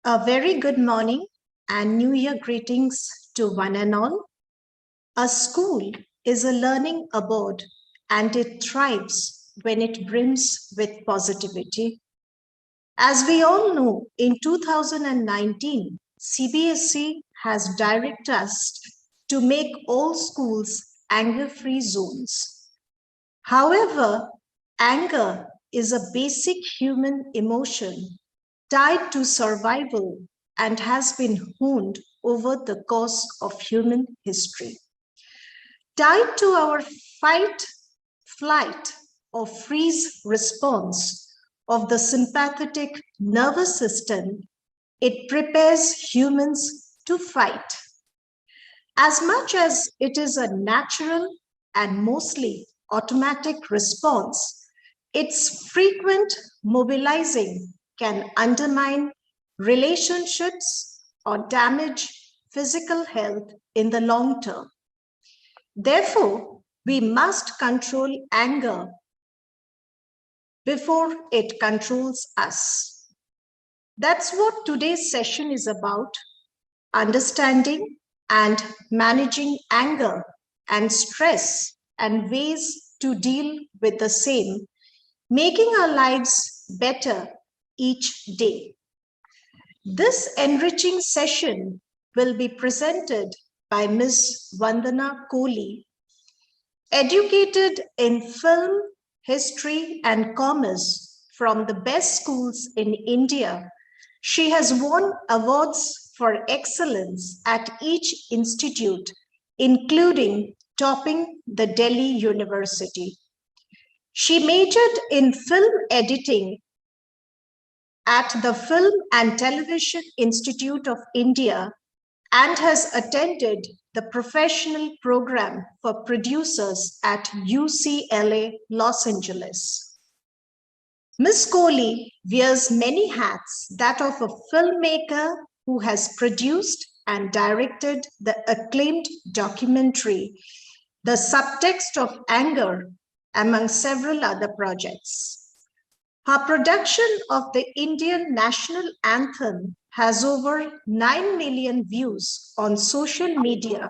A very good morning and New Year greetings to one and all. A school is a learning abode and it thrives when it brims with positivity. As we all know, in 2019, CBSE has directed us to make all schools anger-free zones. However, anger is a basic human emotion tied to survival and has been honed over the course of human history. Tied to our fight, flight, or freeze response of the sympathetic nervous system, it prepares humans to fight. As much as it is a natural and mostly automatic response, its frequent mobilizing can undermine relationships or damage physical health in the long term. Therefore, we must control anger before it controls us. That's what today's session is about: understanding and managing anger and stress and ways to deal with the same, making our lives better each day. This enriching session will be presented by Ms. Vandana Kohli. Educated in film, history, and commerce from the best schools in India, she has won awards for excellence at each institute, including topping the Delhi University. She majored in film editing at the Film and Television Institute of India and has attended the professional program for producers at UCLA, Los Angeles. Ms. Kohli wears many hats: that of a filmmaker who has produced and directed the acclaimed documentary, The Subtext of Anger, among several other projects. Her production of the Indian national anthem has over 9 million views on social media.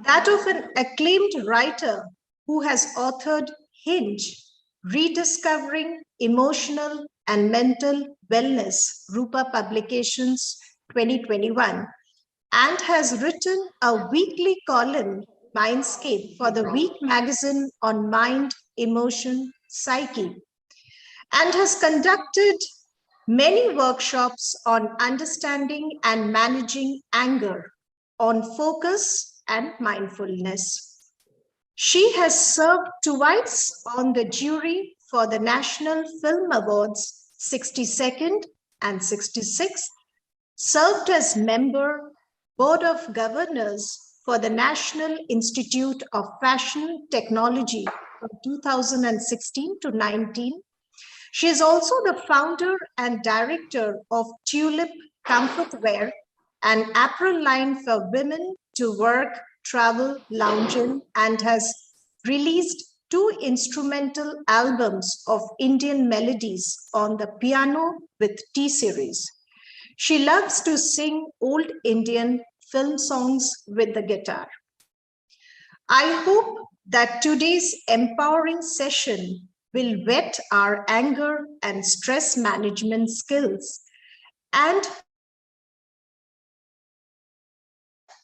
That of an acclaimed writer who has authored Hinge, Rediscovering Emotional and Mental Wellness, Rupa Publications 2021, and has written a weekly column, Mindscape, for the Week magazine on mind, emotion, psyche, and has conducted many workshops on understanding and managing anger, on focus and mindfulness. She has served twice on the jury for the National Film Awards 62nd and 66th, served as member, Board of Governors for the National Institute of Fashion Technology from 2016 to 19. She is also the founder and director of Tulip Comfortwear, an apparel line for women to work, travel, lounge in, and has released 2 instrumental albums of Indian melodies on the Piano with T series. She loves to sing old Indian film songs with the guitar. I hope that today's empowering session will whet our anger and stress management skills, and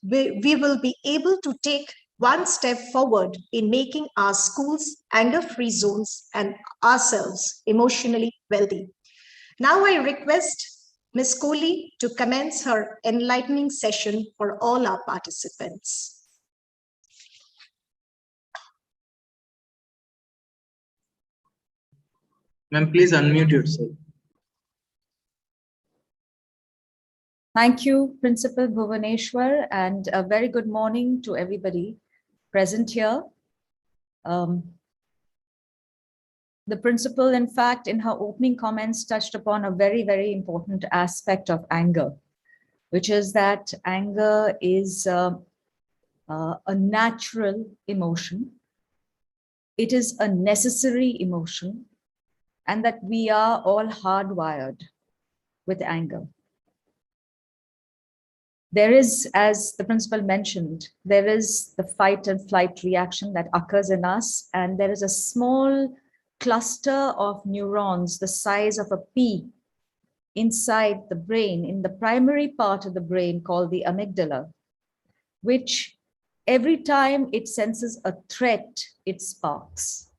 we will be able to take one step forward in making our schools anger-free zones and ourselves emotionally wealthy. Now I request Ms. Kohli to commence her enlightening session for all our participants. Ma'am, please unmute yourself. Thank you, Principal Bhuvaneshwar, and a very good morning to everybody present here. The principal, in fact, in her opening comments touched upon a very, very important aspect of anger, which is that anger is a natural emotion. It is a necessary emotion, and that we are all hardwired with anger. There is, as the principal mentioned, there is the fight and flight reaction that occurs in us, and there is a small cluster of neurons the size of a pea inside the brain, in the primary part of the brain called the amygdala, which every time it senses a threat, it sparks.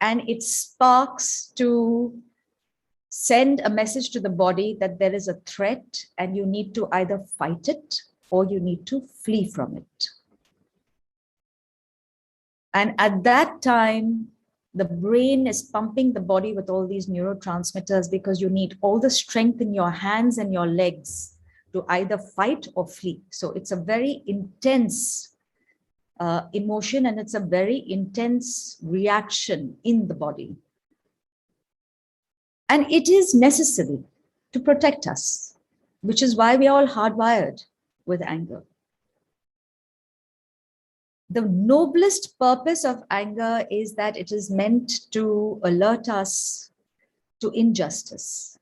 And it sparks to send a message to the body that there is a threat and you need to either fight it or you need to flee from it. And at that time, the brain is pumping the body with all these neurotransmitters because you need all the strength in your hands and your legs to either fight or flee. So it's a very intense emotion, and it's a very intense reaction in the body. And it is necessary to protect us, which is why we are all hardwired with anger. The noblest purpose of anger is that it is meant to alert us to injustice,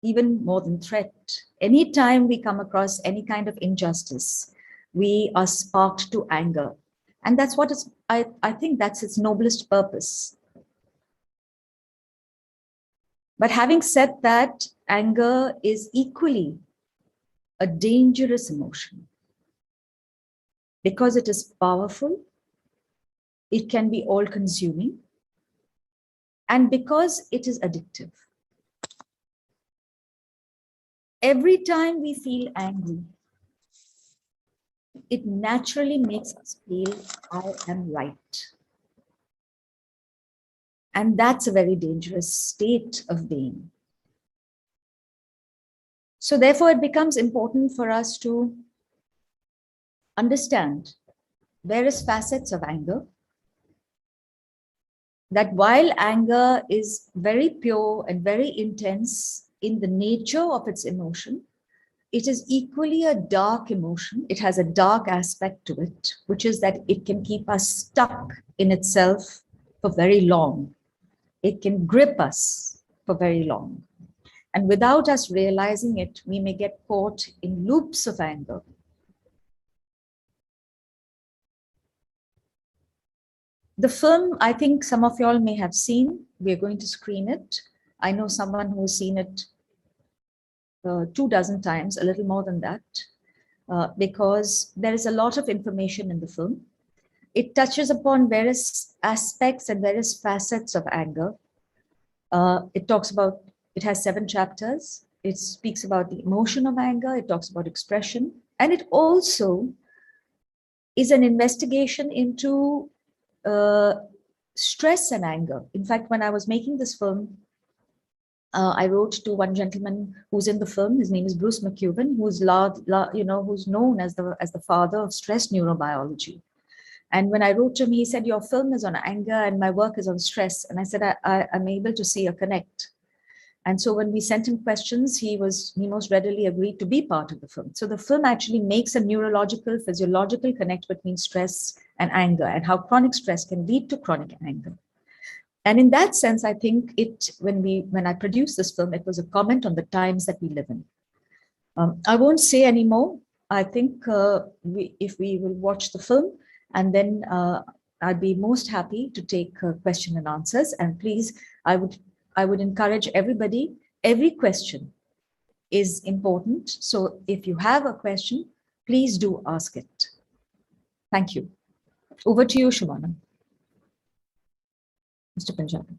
even more than threat. Anytime we come across any kind of injustice, we are sparked to anger. And that's what it's, I think that's its noblest purpose. But having said that, anger is equally a dangerous emotion because it is powerful, it can be all-consuming, and because it is addictive. Every time we feel angry, it naturally makes us feel, I am right. And that's a very dangerous state of being. So therefore, it becomes important for us to understand various facets of anger. That while anger is very pure and very intense in the nature of its emotion, it is equally a dark emotion. It has a dark aspect to it, which is that it can keep us stuck in itself for very long. It can grip us for very long. And without us realizing it, we may get caught in loops of anger. The film, I think some of y'all may have seen. We're going to screen it. I know someone who's seen it 24 times, a little more than that, because there is a lot of information in the film. It touches upon various aspects and various facets of anger. It has 7 chapters. It speaks about the emotion of anger. It talks about expression. And it also is an investigation into stress and anger. In fact, when I was making this film, I wrote to one gentleman who's in the film. His name is Bruce McCubbin, who's who's known as the father of stress neurobiology. And when I wrote to him, he said, your film is on anger and my work is on stress. And I said, I'm able to see a connect. And so when we sent him questions, he most readily agreed to be part of the film. So the film actually makes a neurological, physiological connect between stress and anger, and how chronic stress can lead to chronic anger. And in that sense, I think when I produced this film, it was a comment on the times that we live in. I won't say any more. I think if we will watch the film, and then I'd be most happy to take question and answers. And please, I would encourage everybody, every question is important. So if you have a question, please do ask it. Thank you. Over to you, Shimona. Mr. Punjabi.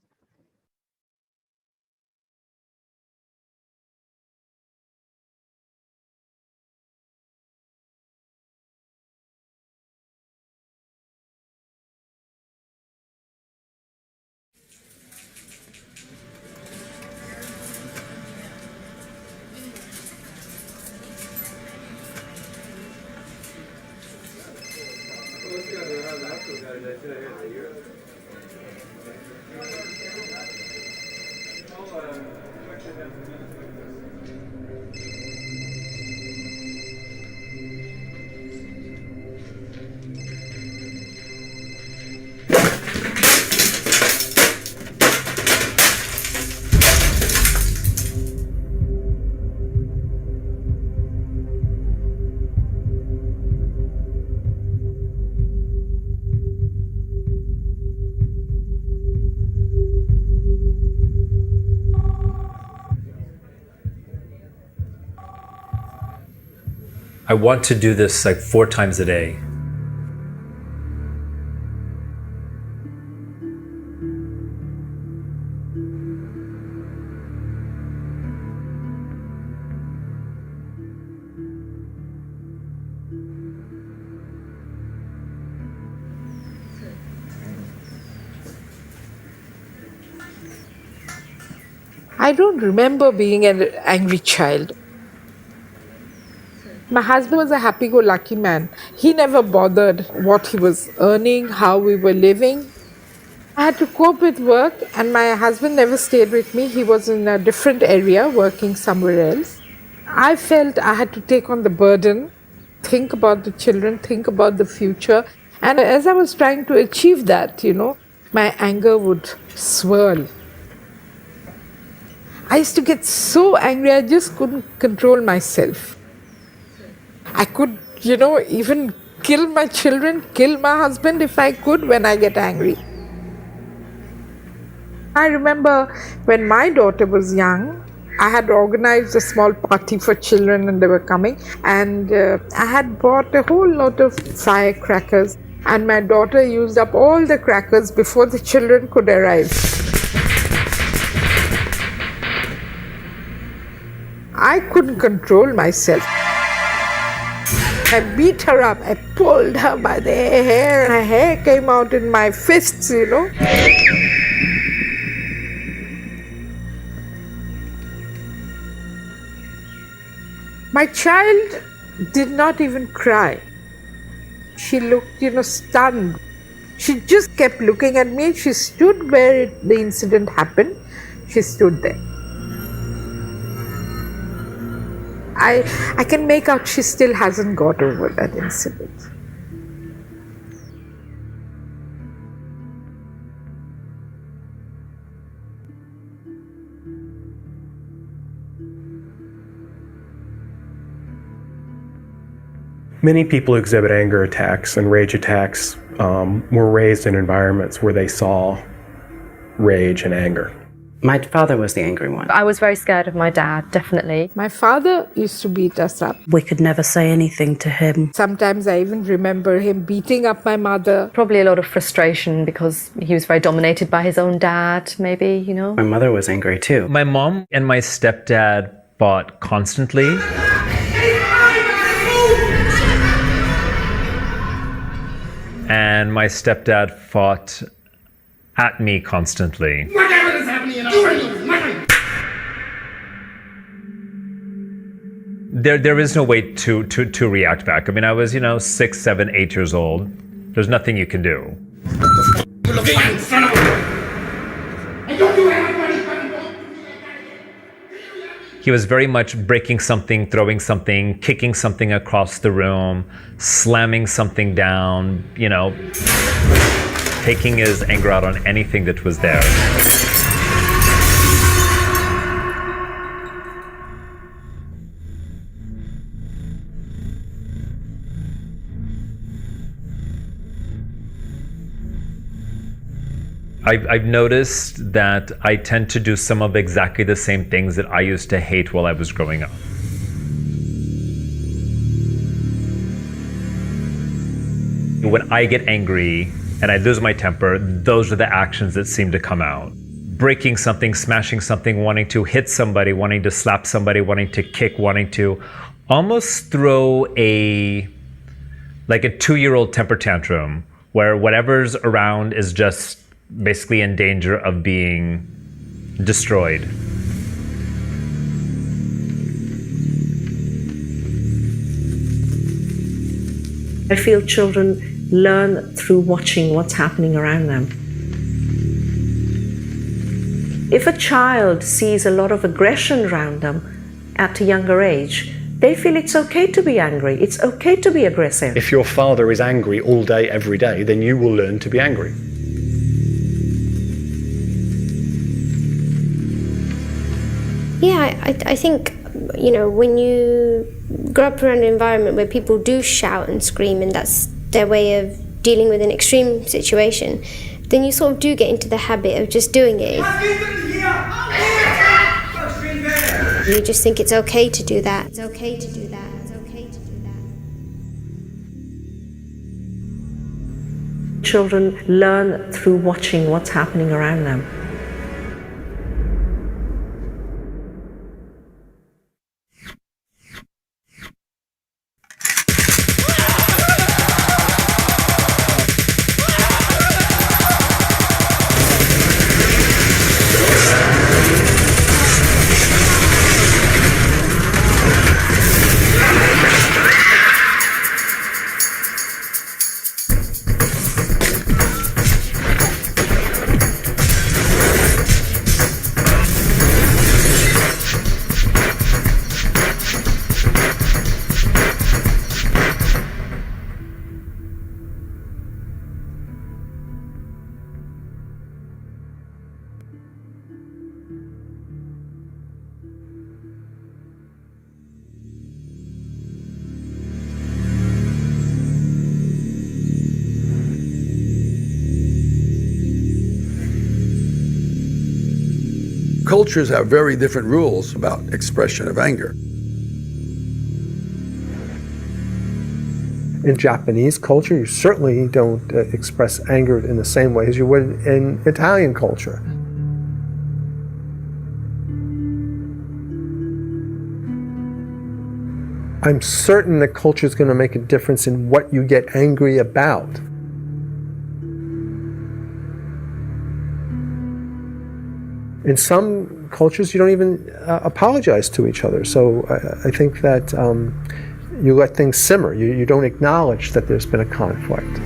I want to do this like 4 times a day. I don't remember being an angry child. My husband was a happy-go-lucky man. He never bothered what he was earning, how we were living. I had to cope with work, and my husband never stayed with me. He was in a different area, working somewhere else. I felt I had to take on the burden, think about the children, think about the future. And as I was trying to achieve that, my anger would swirl. I used to get so angry, I just couldn't control myself. I could, even kill my children, kill my husband if I could when I get angry. I remember when my daughter was young, I had organized a small party for children and they were coming, and I had bought a whole lot of firecrackers, and my daughter used up all the crackers before the children could arrive. I couldn't control myself. I beat her up, I pulled her by the hair, her hair came out in my fists, My child did not even cry. She looked, stunned. She just kept looking at me. She stood where the incident happened. She stood there. I can make out she still hasn't got over that incident. Many people who exhibit anger attacks and rage attacks were raised in environments where they saw rage and anger. My father was the angry one. I was very scared of my dad, definitely. My father used to beat us up. We could never say anything to him. Sometimes I even remember him beating up my mother. Probably a lot of frustration because he was very dominated by his own dad, maybe, My mother was angry too. My mom and my stepdad fought constantly. And my stepdad fought at me constantly. Whatever is happening in our family. There is no way to react back. I mean, I was, 6, 7, 8 years old. There's nothing you can do. You're looking in front of you. And don't do everybody come and He was very much breaking something, throwing something, kicking something across the room, slamming something down, taking his anger out on anything that was there. I've noticed that I tend to do some of exactly the same things that I used to hate while I was growing up. When I get angry and I lose my temper, those are the actions that seem to come out. Breaking something, smashing something, wanting to hit somebody, wanting to slap somebody, wanting to kick, wanting to almost throw a 2-year-old temper tantrum where whatever's around is just basically in danger of being destroyed. I feel children learn through watching what's happening around them. If a child sees a lot of aggression around them at a younger age, they feel it's okay to be angry, it's okay to be aggressive. If your father is angry all day, every day, then you will learn to be angry. Yeah, I think, when you grow up around an environment where people do shout and scream and that's their way of dealing with an extreme situation, then you sort of do get into the habit of just doing it. You just think it's okay to do that. It's okay to do that. It's okay to do that. Children learn through watching what's happening around them. Cultures have very different rules about expression of anger. In Japanese culture, you certainly don't express anger in the same way as you would in Italian culture. I'm certain that culture is going to make a difference in what you get angry about. In some cultures, you don't even apologize to each other. So I think that you let things simmer. You don't acknowledge that there's been a conflict.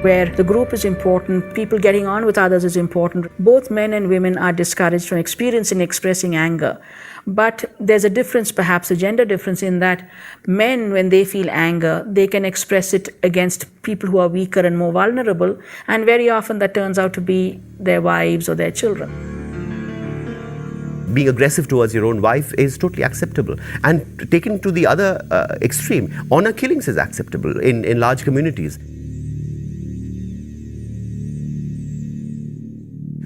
Where the group is important, people getting on with others is important. Both men and women are discouraged from expressing anger. But there's a difference, perhaps a gender difference, in that men, when they feel anger, they can express it against people who are weaker and more vulnerable, and very often that turns out to be their wives or their children. Being aggressive towards your own wife is totally acceptable. And taken to the other extreme, honor killings is acceptable in large communities.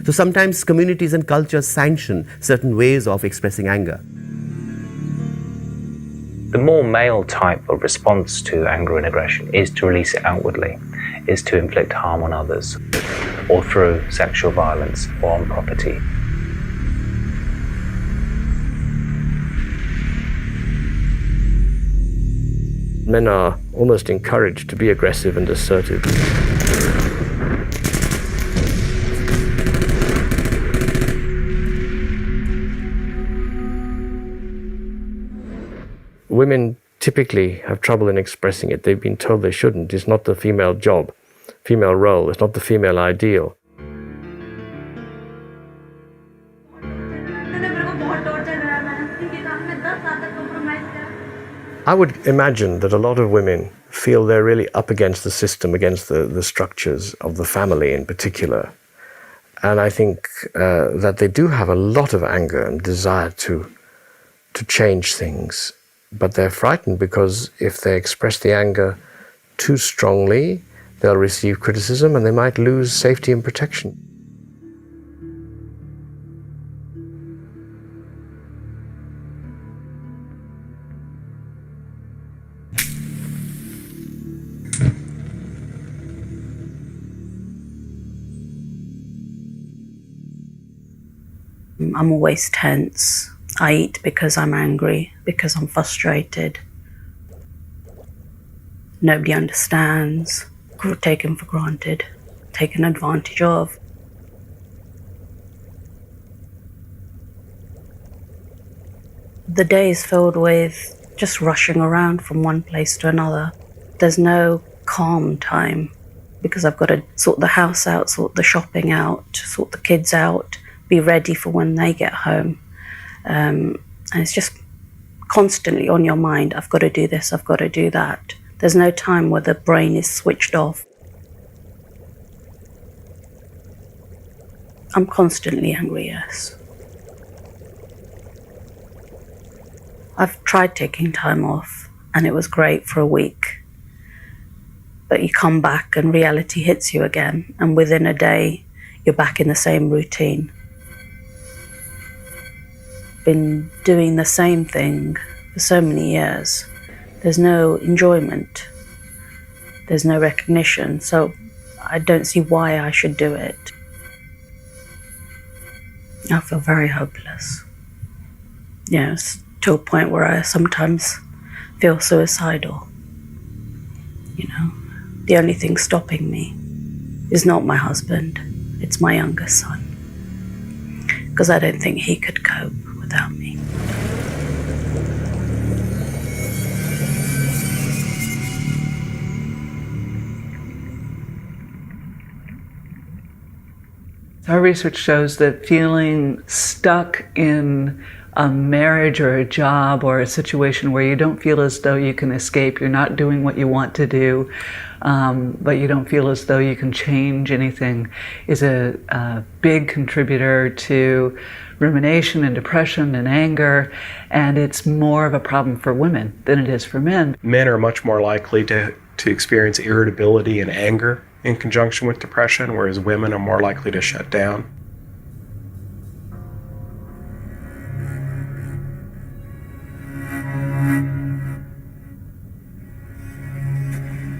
So sometimes communities and cultures sanction certain ways of expressing anger. The more male type of response to anger and aggression is to release it outwardly, is to inflict harm on others, or through sexual violence or on property. Men are almost encouraged to be aggressive and assertive. Women typically have trouble in expressing it. They've been told they shouldn't. It's not the female job, female role. It's not the female ideal. I would imagine that a lot of women feel they're really up against the system, against the structures of the family in particular. And I think that they do have a lot of anger and desire to change things. But they're frightened because if they express the anger too strongly, they'll receive criticism and they might lose safety and protection. I'm always tense. I eat because I'm angry, because I'm frustrated. Nobody understands, taken for granted, taken advantage of. The day is filled with just rushing around from one place to another. There's no calm time because I've got to sort the house out, sort the shopping out, sort the kids out, be ready for when they get home. And it's just constantly on your mind. I've got to do this, I've got to do that. There's no time where the brain is switched off. I'm constantly angry, yes. I've tried taking time off and it was great for a week. But you come back and reality hits you again, and within a day you're back in the same routine. Been doing the same thing for so many years. There's no enjoyment. There's no recognition. So I don't see why I should do it. I feel very hopeless. It's to a point where I sometimes feel suicidal. The only thing stopping me is not my husband, it's my younger son. Because I don't think he could cope without me. Our research shows that feeling stuck in a marriage or a job or a situation where you don't feel as though you can escape, you're not doing what you want to do, but you don't feel as though you can change anything, is a big contributor to rumination and depression and anger, and it's more of a problem for women than it is for men. Men are much more likely to experience irritability and anger in conjunction with depression, whereas women are more likely to shut down.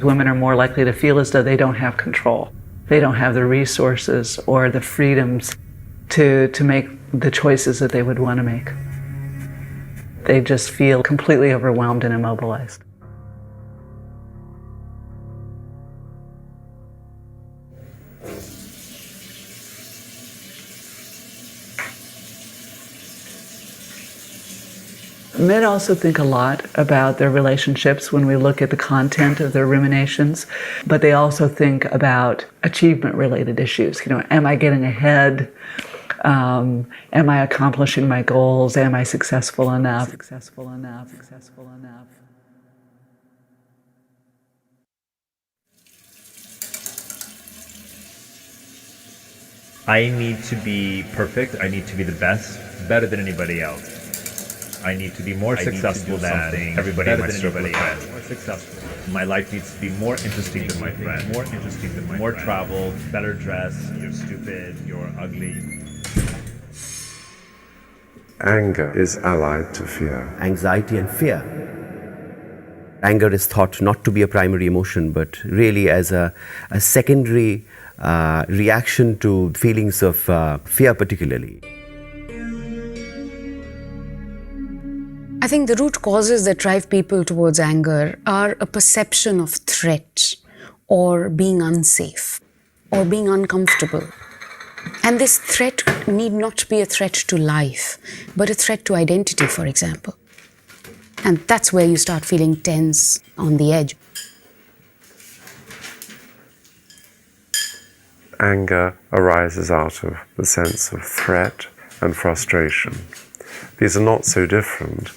Women are more likely to feel as though they don't have control. They don't have the resources or the freedoms to make the choices that they would want to make. They just feel completely overwhelmed and immobilized. Men also think a lot about their relationships when we look at the content of their ruminations, but they also think about achievement-related issues. Am I getting ahead? Am I accomplishing my goals? Am I successful enough? Successful enough? Successful enough? I need to be perfect. I need to be the best, better than anybody else. I need to be more successful than everybody in my circle of friends. More successful. My life needs to be more interesting than my friend. More interesting than my more friend. Travel, better dressed. You're stupid. You're ugly. Anger is allied to fear. Anxiety and fear. Anger is thought not to be a primary emotion, but really as a secondary reaction to feelings of fear particularly. I think the root causes that drive people towards anger are a perception of threat or being unsafe or being uncomfortable. And this threat need not be a threat to life, but a threat to identity, for example. And that's where you start feeling tense, on the edge. Anger arises out of the sense of threat and frustration. These are not so different.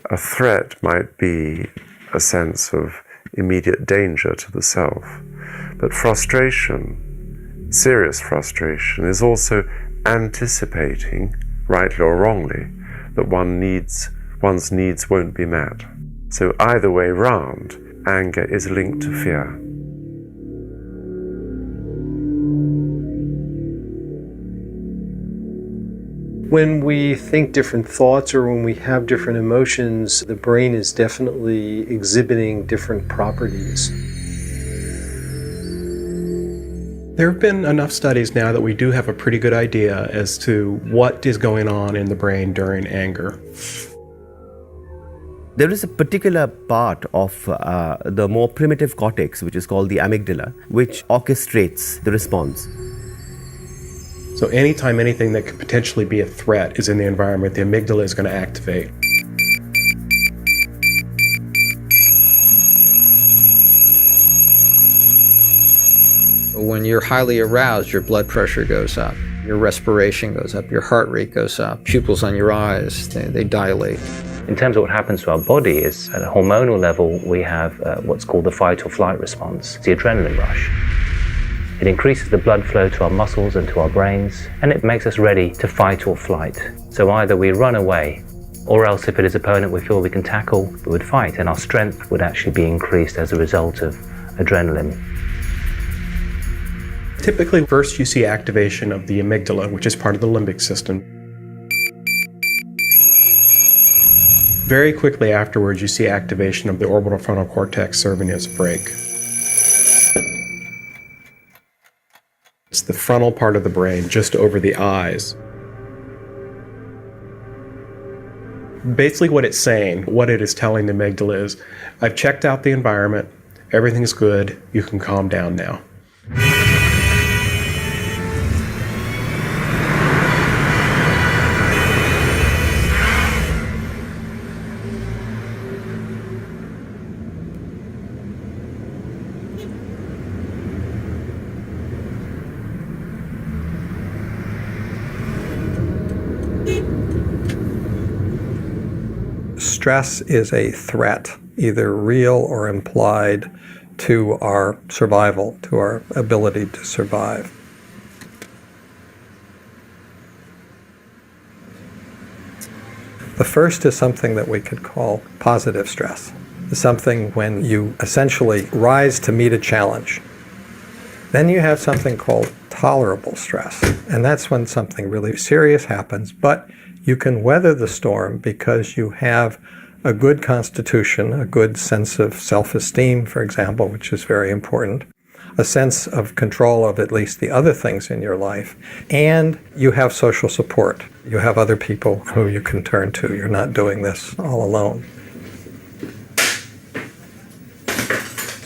A threat might be a sense of immediate danger to the self, but frustration, serious frustration, is also anticipating, rightly or wrongly, that one's needs won't be met. So either way round, anger is linked to fear. When we think different thoughts or when we have different emotions, the brain is definitely exhibiting different properties. There have been enough studies now that we do have a pretty good idea as to what is going on in the brain during anger. There is a particular part of the more primitive cortex, which is called the amygdala, which orchestrates the response. So anytime anything that could potentially be a threat is in the environment, the amygdala is going to activate. When you're highly aroused, your blood pressure goes up, your respiration goes up, your heart rate goes up, pupils on your eyes, they dilate. In terms of what happens to our body is, at a hormonal level, we have what's called the Phytoflight Response, the adrenaline rush. It increases the blood flow to our muscles and to our brains, and it makes us ready to fight or flight. So either we run away, or else if it is an opponent we feel we can tackle, we would fight, and our strength would actually be increased as a result of adrenaline. Typically, first you see activation of the amygdala, which is part of the limbic system. Very quickly afterwards, you see activation of the orbital frontal cortex serving as a brake. It's the frontal part of the brain, just over the eyes. Basically what it's saying, what it is telling the amygdala is, I've checked out the environment, everything's good, you can calm down now. Stress is a threat, either real or implied, to our survival, to our ability to survive. The first is something that we could call positive stress. It's something when you essentially rise to meet a challenge. Then you have something called tolerable stress, and that's when something really serious happens, but you can weather the storm because you have a good constitution, a good sense of self-esteem, for example, which is very important, a sense of control of at least the other things in your life, and you have social support. You have other people who you can turn to. You're not doing this all alone.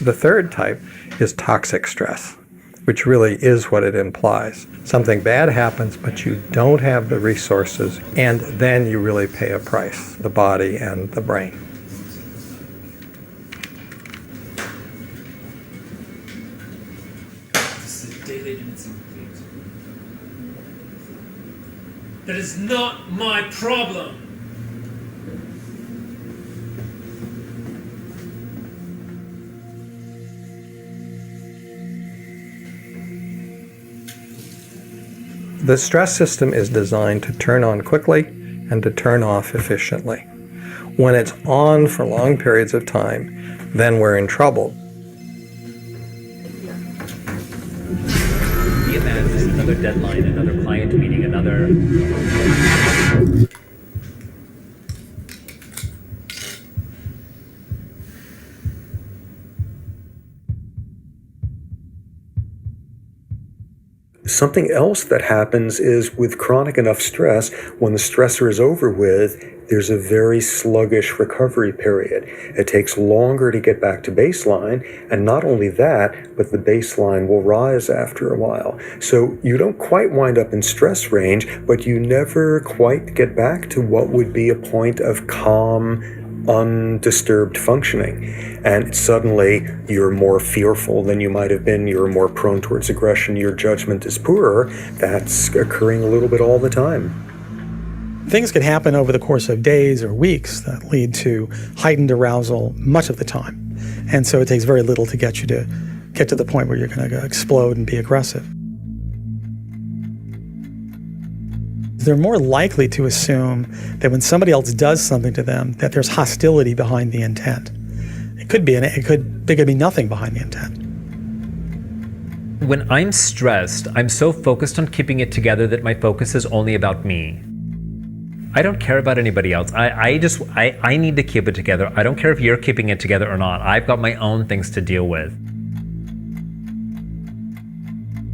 The third type is toxic stress, which really is what it implies. Something bad happens, but you don't have the resources, and then you really pay a price, the body and the brain. That is not my problem. The stress system is designed to turn on quickly and to turn off efficiently. When it's on for long periods of time, then we're in trouble. Another deadline, another client meeting, another... Something else that happens is with chronic enough stress, when the stressor is over with, there's a very sluggish recovery period. It takes longer to get back to baseline, and not only that, but the baseline will rise after a while. So you don't quite wind up in stress range, but you never quite get back to what would be a point of calm, undisturbed functioning. And suddenly you're more fearful than you might have been, you're more prone towards aggression, your judgment is poorer. That's occurring a little bit all the time. Things could happen over the course of days or weeks that lead to heightened arousal much of the time. And so it takes very little to get you to get to the point where you're going to explode and be aggressive. They're more likely to assume that when somebody else does something to them, that there's hostility behind the intent. It could be nothing behind the intent. When I'm stressed, I'm so focused on keeping it together that my focus is only about me. I don't care about anybody else. I need to keep it together. I don't care if you're keeping it together or not. I've got my own things to deal with.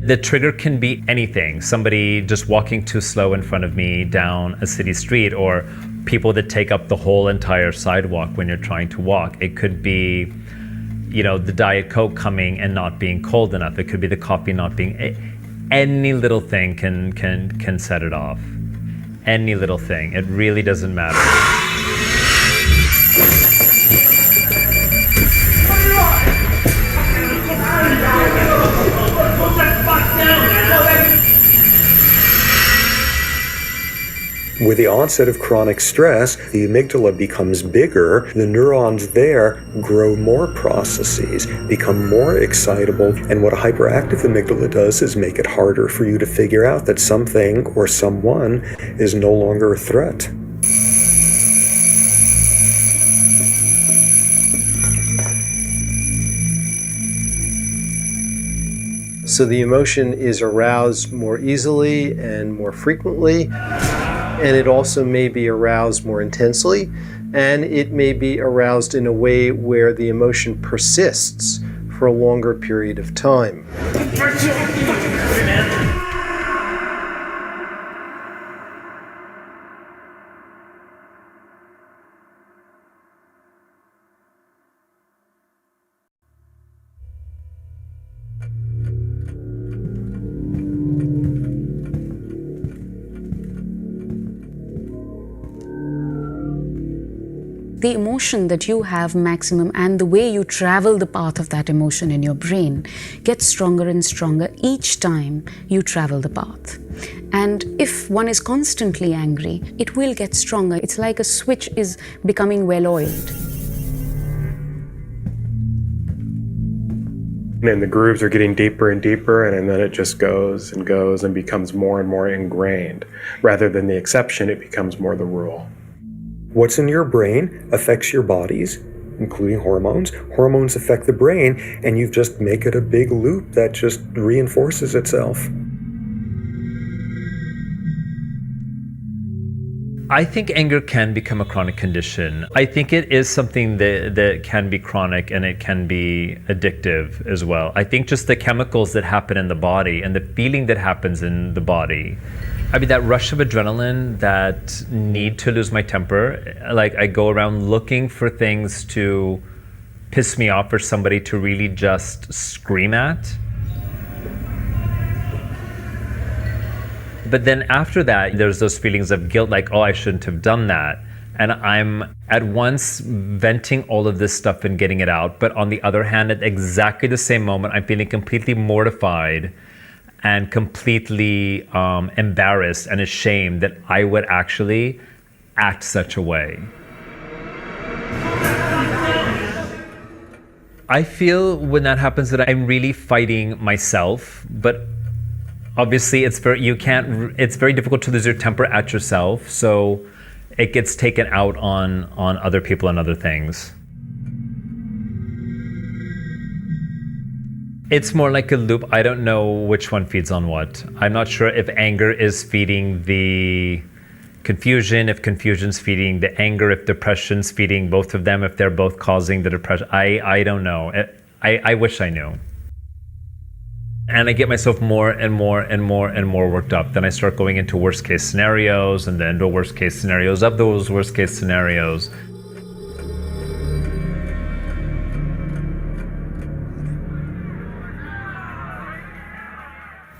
The trigger can be anything. Somebody just walking too slow in front of me down a city street, or people that take up the whole entire sidewalk when you're trying to walk. It could be, the Diet Coke coming and not being cold enough. It could be the coffee not being... Any little thing can set it off. Any little thing. It really doesn't matter. With the onset of chronic stress, the amygdala becomes bigger, the neurons there grow more processes, become more excitable, and what a hyperactive amygdala does is make it harder for you to figure out that something or someone is no longer a threat. So the emotion is aroused more easily and more frequently. And it also may be aroused more intensely, and it may be aroused in a way where the emotion persists for a longer period of time. The emotion that you have maximum and the way you travel the path of that emotion in your brain gets stronger and stronger each time you travel the path. And if one is constantly angry, it will get stronger. It's like a switch is becoming well-oiled. And the grooves are getting deeper and deeper, and then it just goes and goes and becomes more and more ingrained. Rather than the exception, it becomes more the rule. What's in your brain affects your bodies, including hormones. Hormones affect the brain, and you just make it a big loop that just reinforces itself. I think anger can become a chronic condition. I think it is something that can be chronic, and it can be addictive as well. I think just the chemicals that happen in the body and the feeling that happens in the body, I mean, that rush of adrenaline, that need to lose my temper, like I go around looking for things to piss me off or somebody to really just scream at. But then after that, there's those feelings of guilt, like, oh, I shouldn't have done that. And I'm at once venting all of this stuff and getting it out. But on the other hand, at exactly the same moment, I'm feeling completely mortified and completely embarrassed and ashamed that I would actually act such a way. I feel when that happens that I'm really fighting myself, but obviously it's very difficult to lose your temper at yourself, so it gets taken out on other people and other things. It's more like a loop. I don't know which one feeds on what. I'm not sure if anger is feeding the confusion, if confusion's feeding the anger, if depression's feeding both of them, if they're both causing the depression. I don't know. I wish I knew. And I get myself more and more and more and more worked up. Then I start going into worst case scenarios, and then the worst case scenarios of those worst case scenarios.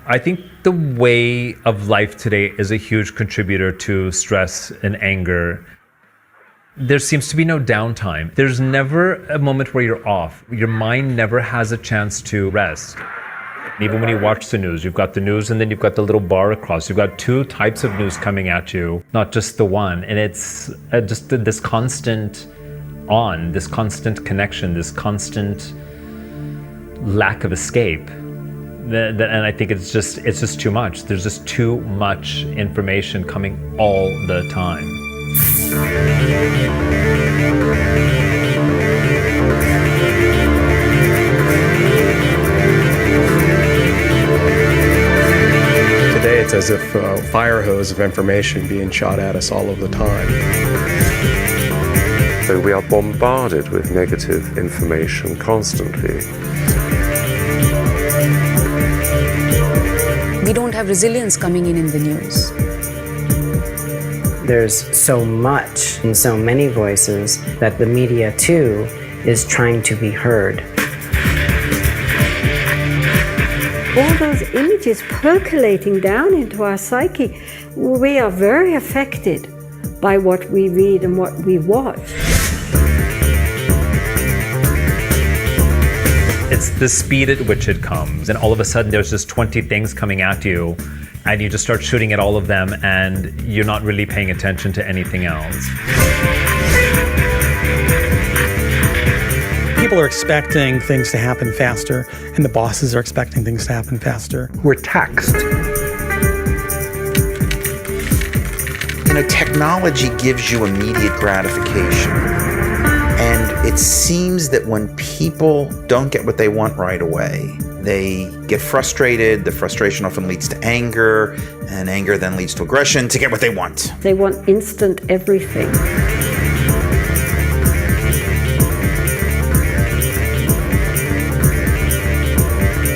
I think the way of life today is a huge contributor to stress and anger. There seems to be no downtime. There's never a moment where you're off. Your mind never has a chance to rest. Even when you watch the news, you've got the news and then you've got the little bar across. You've got two types of news coming at you, not just the one. And it's just this constant this constant connection, this constant lack of escape. And I think it's just too much. There's just too much information coming all the time. Today it's as if a fire hose of information being shot at us all of the time. So we are bombarded with negative information constantly. We don't have resilience coming in the news. There's so much and so many voices that the media too is trying to be heard. All those images percolating down into our psyche, we are very affected by what we read and what we watch. It's the speed at which it comes, and all of a sudden there's just 20 things coming at you, and you just start shooting at all of them, and you're not really paying attention to anything else. People are expecting things to happen faster, and the bosses are expecting things to happen faster. We're taxed. Technology gives you immediate gratification. And It seems that when people don't get what they want right away, they get frustrated. The frustration often leads to anger, and anger then leads to aggression to get what they want. They want instant everything.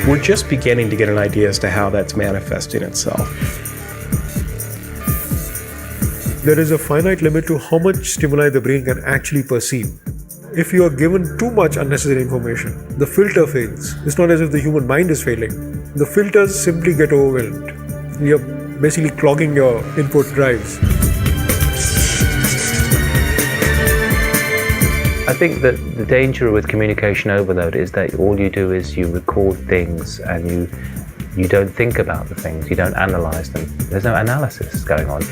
We're just beginning to get an idea as to how that's manifesting itself. There is a finite limit to how much stimuli the brain can actually perceive. If you are given too much unnecessary information, the filter fails. It's not as if the human mind is failing. The filters simply get overwhelmed. You're basically clogging your input drives. I think that the danger with communication overload is that all you do is you record things and you don't think about the things, you don't analyze them. There's no analysis going on.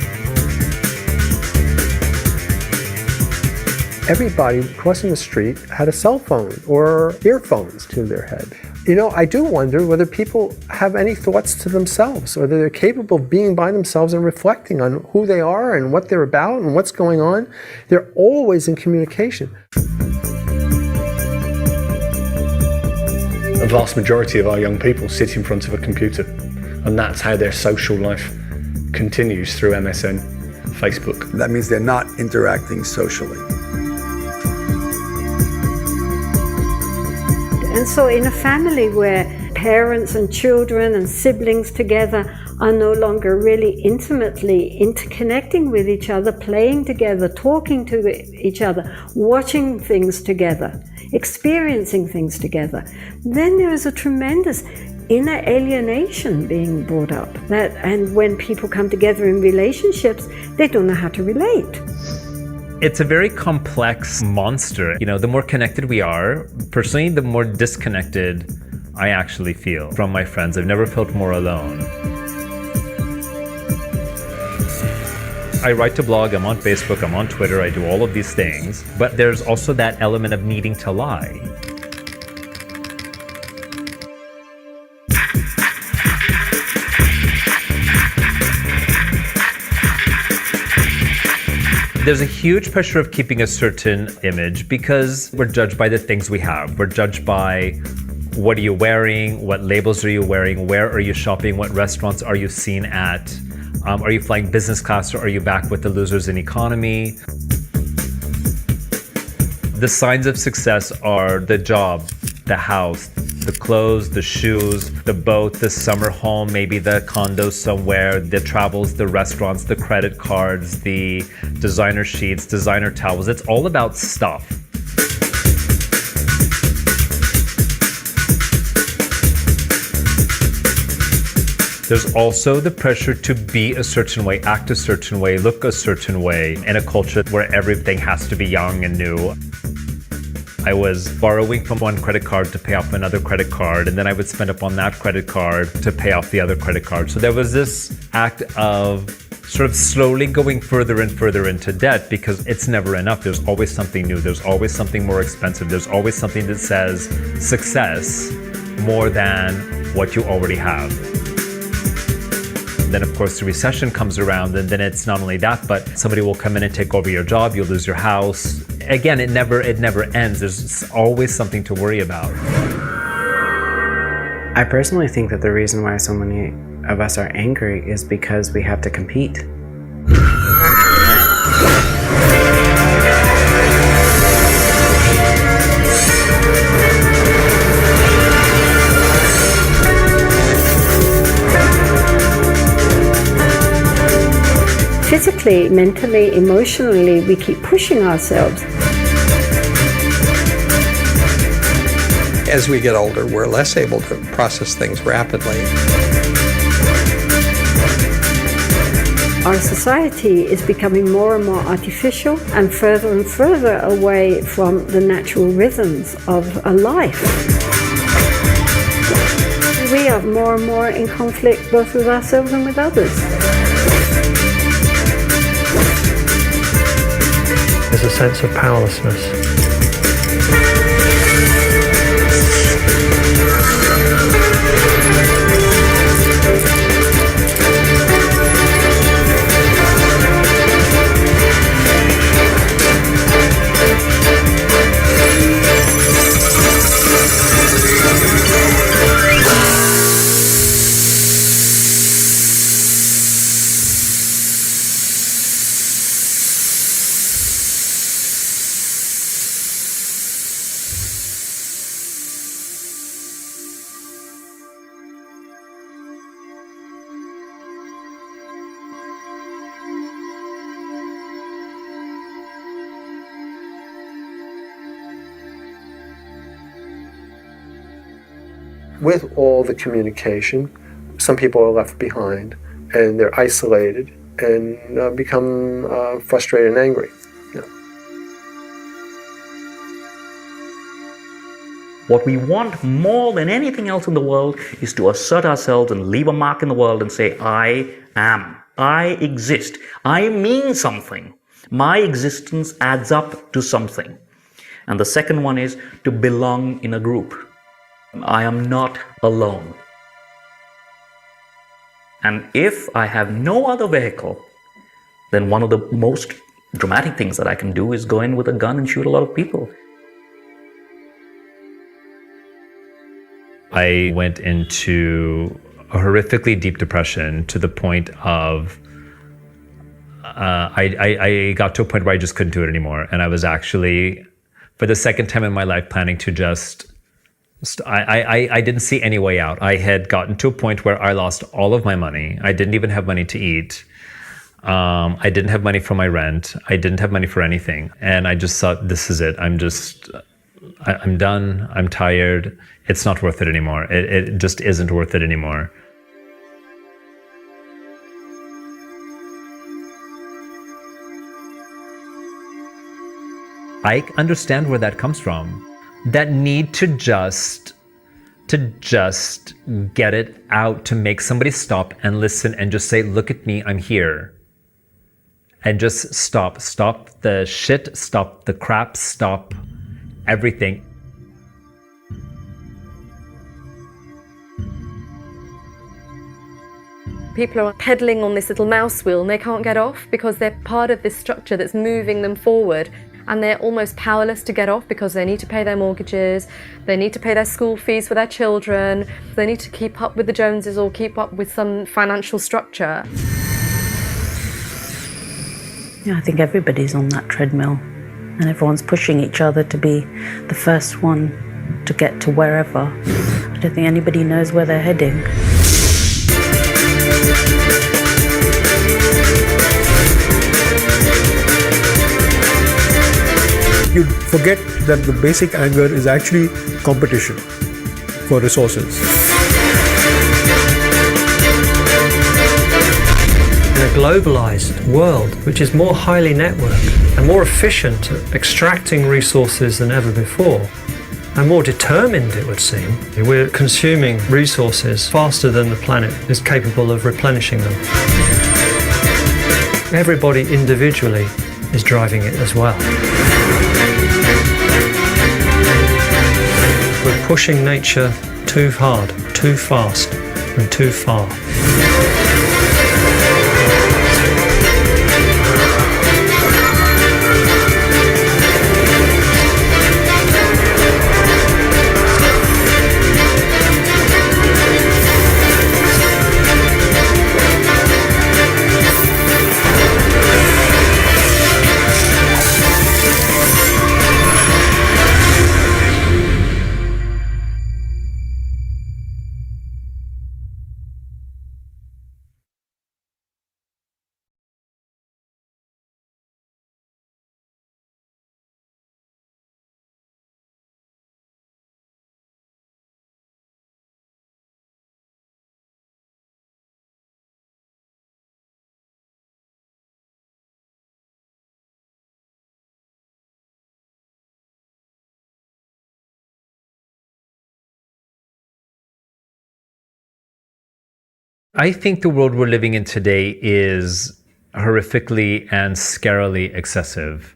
Everybody crossing the street had a cell phone or earphones to their head. You know, I do wonder whether people have any thoughts to themselves, or that they're capable of being by themselves and reflecting on who they are and what they're about and what's going on. They're always in communication. A vast majority of our young people sit in front of a computer, and that's how their social life continues through MSN, Facebook. That means they're not interacting socially. And so in a family where parents and children and siblings together are no longer really intimately interconnecting with each other, playing together, talking to each other, watching things together, experiencing things together, then there is a tremendous inner alienation being brought up. And when people come together in relationships, they don't know how to relate. It's a very complex monster. You know, the more connected we are, personally, the more disconnected I actually feel from my friends. I've never felt more alone. I write to blog, I'm on Facebook, I'm on Twitter, I do all of these things, but there's also that element of needing to lie. There's a huge pressure of keeping a certain image because we're judged by the things we have. We're judged by what are you wearing, what labels are you wearing, where are you shopping, what restaurants are you seen at, are you flying business class or are you back with the losers in economy? The signs of success are the job, the house, the clothes, the shoes, the boat, the summer home, maybe the condo somewhere, the travels, the restaurants, the credit cards, the designer sheets, designer towels. It's all about stuff. There's also the pressure to be a certain way, act a certain way, look a certain way in a culture where everything has to be young and new. I was borrowing from one credit card to pay off another credit card, and then I would spend up on that credit card to pay off the other credit card. So there was this act of sort of slowly going further and further into debt because it's never enough. There's always something new. There's always something more expensive. There's always something that says success more than what you already have. Then of course the recession comes around, and then it's not only that, but somebody will come in and take over your job, you'll lose your house. Again, it never ends. There's always something to worry about. I personally think that the reason why so many of us are angry is because we have to compete. Physically, mentally, emotionally, we keep pushing ourselves. As we get older, we're less able to process things rapidly. Our society is becoming more and more artificial and further away from the natural rhythms of a life. We are more and more in conflict both with ourselves and with others. There's a sense of powerlessness. with all the communication, some people are left behind and they're isolated and become frustrated and angry. What we want more than anything else in the world is to assert ourselves and leave a mark in the world and say, I am, I exist, I mean something. My existence adds up to something. And the second one is to belong in a group. I am not alone. And if I have no other vehicle, then one of the most dramatic things that I can do is go in with a gun and shoot a lot of people. I went into a horrifically deep depression to the point of I got to a point where I just couldn't do it anymore. And I was actually, for the second time in my life, planning to I didn't see any way out. I had gotten to a point where I lost all of my money. I didn't even have money to eat. I didn't have money for my rent. I didn't have money for anything. And I just thought, this is it. I'm done. I'm tired. It's not worth it anymore. It just isn't worth it anymore. I understand where that comes from. That need to just get it out, to make somebody stop and listen and just say, look at me, I'm here. And just stop the shit, stop the crap, stop everything. People are pedaling on this little mouse wheel and they can't get off because they're part of this structure that's moving them forward, and they're almost powerless to get off because they need to pay their mortgages, they need to pay their school fees for their children, they need to keep up with the Joneses or keep up with some financial structure. Yeah, I think everybody's on that treadmill and everyone's pushing each other to be the first one to get to wherever. I don't think anybody knows where they're heading. You forget that the basic anger is actually competition for resources. In a globalized world, which is more highly networked and more efficient at extracting resources than ever before, and more determined, it would seem, we're consuming resources faster than the planet is capable of replenishing them. Everybody individually is driving it as well. We're pushing nature too hard, too fast, and too far. I think the world we're living in today is horrifically and scarily excessive.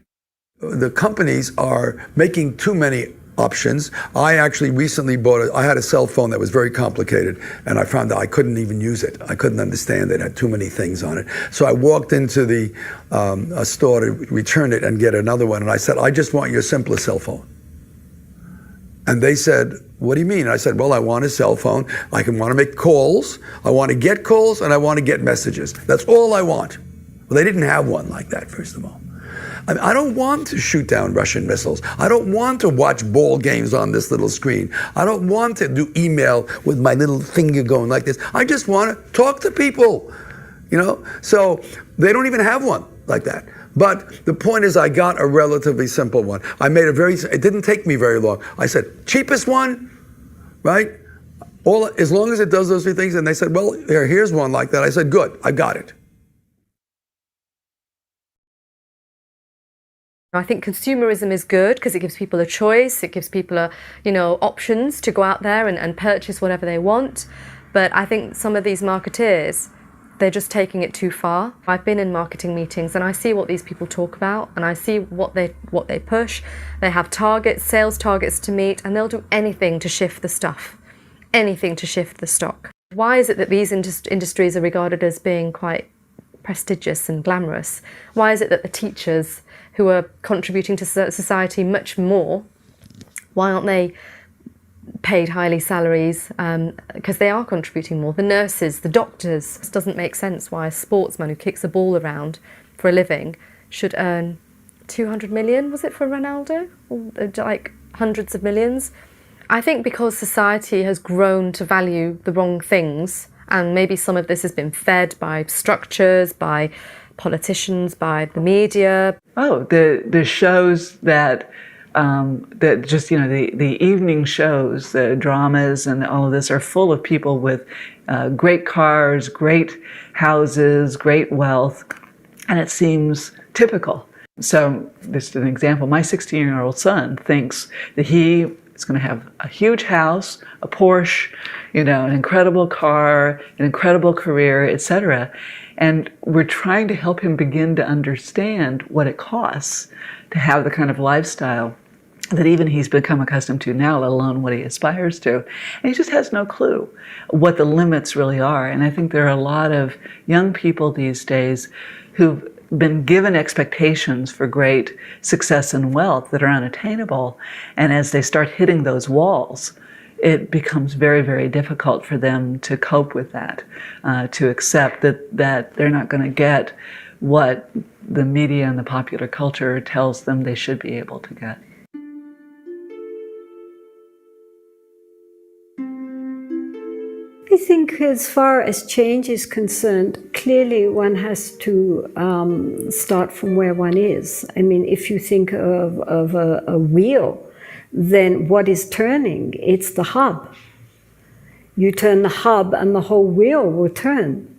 The companies are making too many options. I actually recently I had a cell phone that was very complicated, and I found that I couldn't even use it. I couldn't understand it. It had too many things on it. So I walked into the a store to return it and get another one, and I said, I just want your simplest cell phone. And they said, what do you mean? And I said, well, I want a cell phone. I want to make calls. I want to get calls, and I want to get messages. That's all I want. Well, they didn't have one like that, first of all. I don't want to shoot down Russian missiles. I don't want to watch ball games on this little screen. I don't want to do email with my little finger going like this. I just want to talk to people, you know? So they don't even have one like that. But the point is, I got a relatively simple one. I made it didn't take me very long. I said, cheapest one, right? As long as it does those three things, and they said, well, here's one like that. I said, good, I got it. I think consumerism is good because it gives people a choice. It gives people options to go out there and purchase whatever they want. But I think some of these marketeers, they're just taking it too far. I've been in marketing meetings and I see what these people talk about, and I see what they push. They have targets, sales targets to meet, and they'll do anything to shift the stuff, anything to shift the stock. Why is it that these industries are regarded as being quite prestigious and glamorous? Why is it that the teachers who are contributing to society much more, why aren't they paid highly salaries? Because they are contributing more. The nurses, the doctors. It doesn't make sense why a sportsman who kicks a ball around for a living should earn 200 million, was it for Ronaldo? Like hundreds of millions. I think because society has grown to value the wrong things, and maybe some of this has been fed by structures, by politicians, by the media. Oh, the shows that just, the evening shows, the dramas and all of this are full of people with great cars, great houses, great wealth, and it seems typical. So, just an example, my 16-year-old son thinks that he is going to have a huge house, a Porsche, an incredible car, an incredible career, etc. And we're trying to help him begin to understand what it costs to have the kind of lifestyle that even he's become accustomed to now, let alone what he aspires to. And he just has no clue what the limits really are. And I think there are a lot of young people these days who've been given expectations for great success and wealth that are unattainable. And as they start hitting those walls, it becomes very, very difficult for them to cope with that, to accept that they're not going to get what the media and the popular culture tells them they should be able to get. I think as far as change is concerned, clearly one has to start from where one is. I mean, if you think of a wheel, then what is turning? It's the hub. You turn the hub and the whole wheel will turn.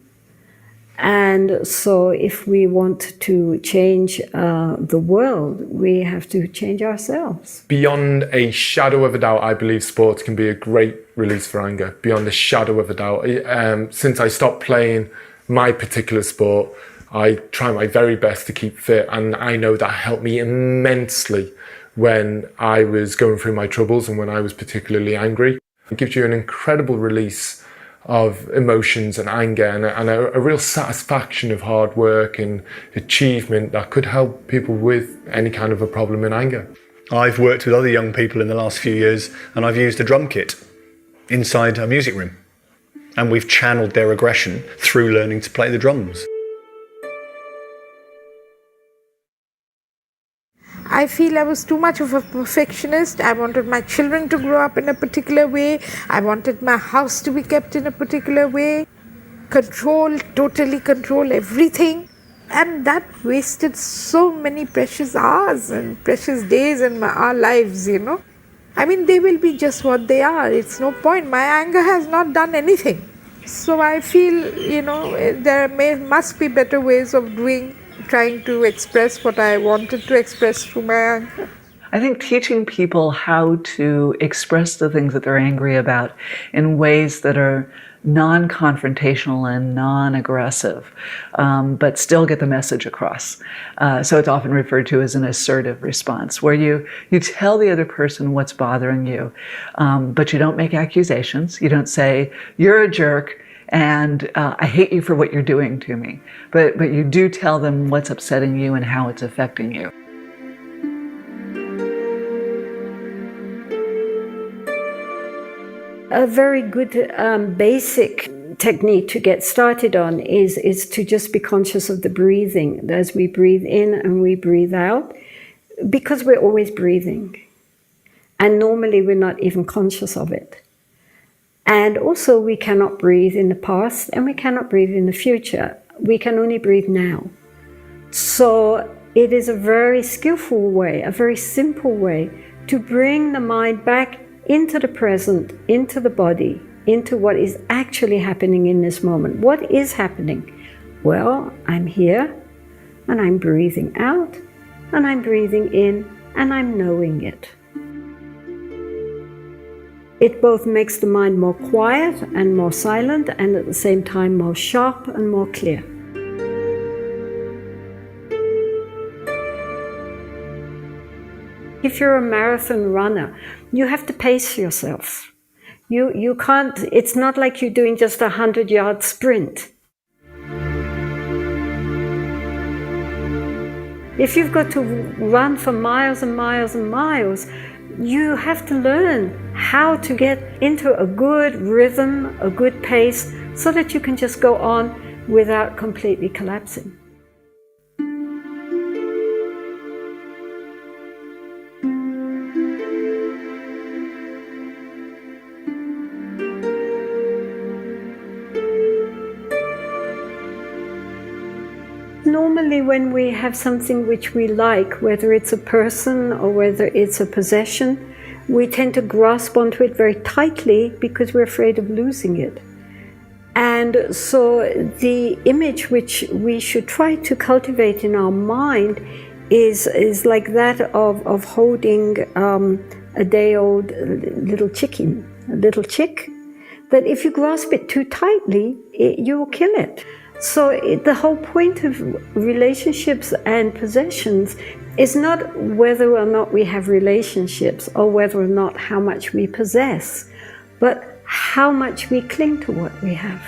And so if we want to change the world, we have to change ourselves. Beyond a shadow of a doubt, I believe sports can be a great release for anger. Beyond a shadow of a doubt. Since I stopped playing my particular sport, I try my very best to keep fit, and I know that helped me immensely when I was going through my troubles and when I was particularly angry. It gives you an incredible release of emotions and anger and a real satisfaction of hard work and achievement that could help people with any kind of a problem in anger. I've worked with other young people in the last few years, and I've used a drum kit inside a music room, and we've channeled their aggression through learning to play the drums. I feel I was too much of a perfectionist. I wanted my children to grow up in a particular way. I wanted my house to be kept in a particular way. Totally control everything. And that wasted so many precious hours and precious days in our lives, I mean, they will be just what they are. It's no point. My anger has not done anything. So I feel, there must be better ways of trying to express what I wanted to express through my anger. I think teaching people how to express the things that they're angry about in ways that are non-confrontational and non-aggressive, but still get the message across. So it's often referred to as an assertive response, where you tell the other person what's bothering you, but you don't make accusations. You don't say, you're a jerk, and I hate you for what you're doing to me. But you do tell them what's upsetting you and how it's affecting you. A very good basic technique to get started on is to just be conscious of the breathing as we breathe in and we breathe out, because we're always breathing. And normally we're not even conscious of it. And also we cannot breathe in the past and we cannot breathe in the future. We can only breathe now. So it is a very skillful way, a very simple way to bring the mind back into the present, into the body, into what is actually happening in this moment. What is happening? Well, I'm here, and I'm breathing out, and I'm breathing in, and I'm knowing it. It both makes the mind more quiet and more silent, and at the same time more sharp and more clear. If you're a marathon runner, you have to pace yourself. You can't, it's not like you're doing just a 100-yard sprint. If you've got to run for miles and miles and miles, you have to learn how to get into a good rhythm, a good pace, so that you can just go on without completely collapsing. Normally when we have something which we like, whether it's a person or whether it's a possession, we tend to grasp onto it very tightly because we're afraid of losing it. And so the image which we should try to cultivate in our mind is like that of holding a day-old little chicken, a little chick, that if you grasp it too tightly, you will kill it. So the whole point of relationships and possessions is not whether or not we have relationships or whether or not how much we possess, but how much we cling to what we have.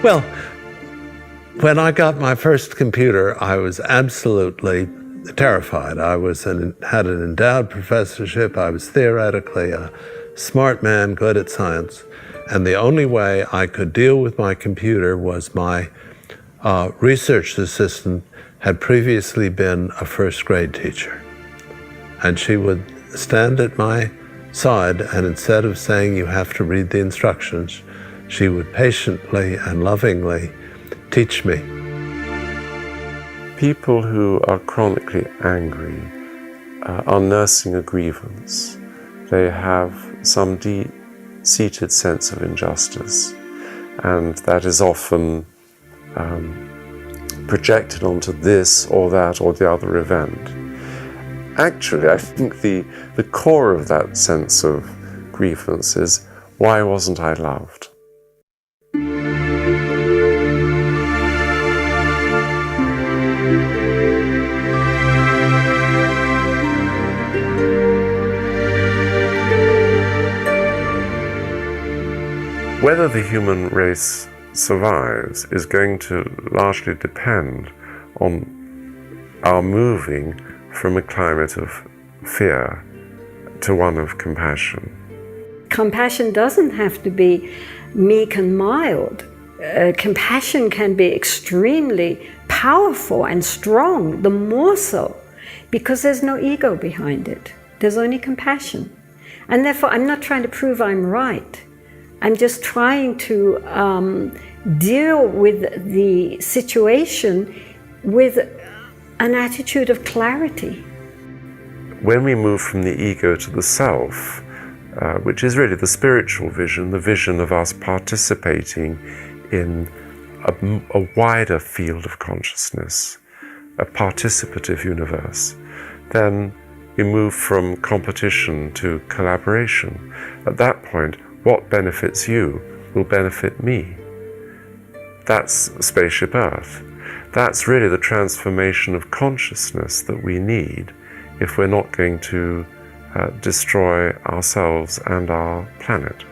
Well, when I got my first computer, I was absolutely terrified. I had an endowed professorship. I was theoretically a smart man, good at science. And the only way I could deal with my computer was my research assistant had previously been a first grade teacher. And she would stand at my side, and instead of saying you have to read the instructions, she would patiently and lovingly teach me. People who are chronically angry are nursing a grievance. They have some deep-seated sense of injustice, and that is often projected onto this or that or the other event. Actually, I think the core of that sense of grievance is, why wasn't I loved? Whether the human race survives is going to largely depend on our moving from a climate of fear to one of compassion. Compassion doesn't have to be meek and mild. Compassion can be extremely powerful and strong, the more so, because there's no ego behind it. There's only compassion. And therefore, I'm not trying to prove I'm right. I'm just trying to deal with the situation with an attitude of clarity. When we move from the ego to the self, which is really the spiritual vision, the vision of us participating in a wider field of consciousness, a participative universe, then you move from competition to collaboration. At that point, what benefits you will benefit me. That's Spaceship Earth. That's really the transformation of consciousness that we need if we're not going to destroy ourselves and our planet.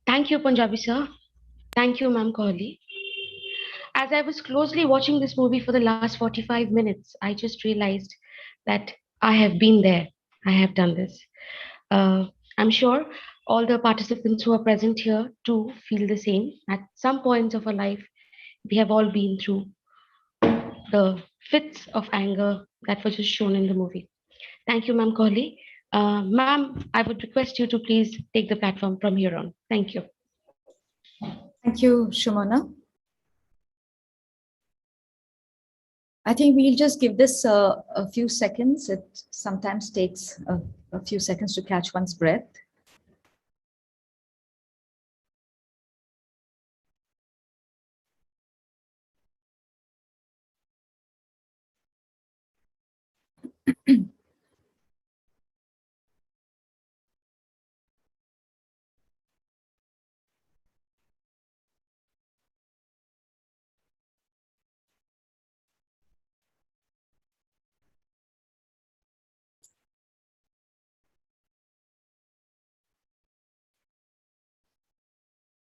Thank you, Punjabi sir. Thank you, Ma'am Kohli. As I was closely watching this movie for the last 45 minutes, I just realized that I have been there. I have done this. I'm sure all the participants who are present here too feel the same. At some points of our life, we have all been through the fits of anger that were just shown in the movie. Thank you, Ma'am Kohli. Ma'am, I would request you to please take the platform from here on. Thank you. Thank you, Shumana. I think we'll just give this a few seconds. It sometimes takes a few seconds to catch one's breath.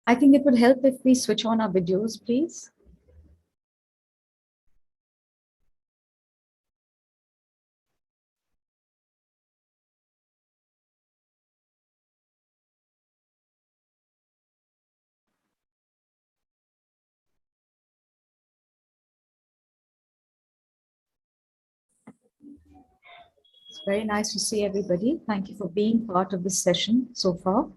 I think it would help if we switch on our videos, please. It's very nice to see everybody. Thank you for being part of this session so far.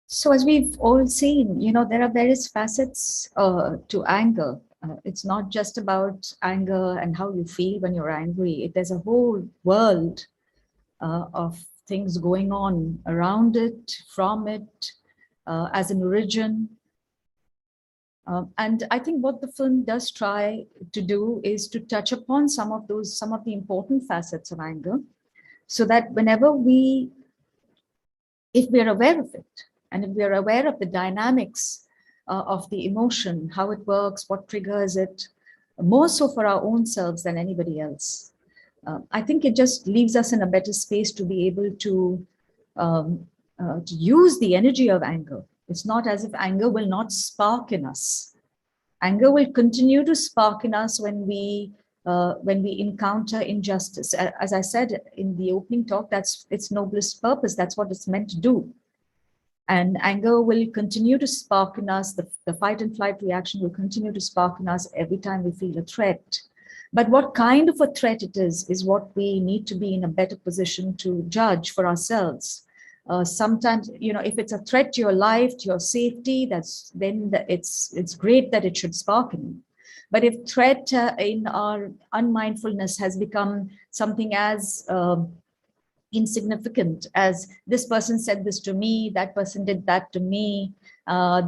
So as we've all seen, there are various facets to anger. It's not just about anger and how you feel when you're angry. There's a whole world of things going on around it, from it, as an origin. And I think what the film does try to do is to touch upon some of the important facets of anger, so that if we are aware of it, and if we are aware of the dynamics of the emotion, how it works, what triggers it, more so for our own selves than anybody else, I think it just leaves us in a better space to be able to use the energy of anger. It's not as if anger will not spark in us. Anger will continue to spark in us when we encounter injustice. As I said in the opening talk, that's its noblest purpose. That's what it's meant to do. And anger will continue to spark in us. The fight and flight reaction will continue to spark in us every time we feel a threat. But what kind of a threat it is what we need to be in a better position to judge for ourselves. Sometimes, if it's a threat to your life, to your safety, it's great that it should spark in you. But if threat in our unmindfulness has become something as insignificant as this person said this to me, that person did that to me,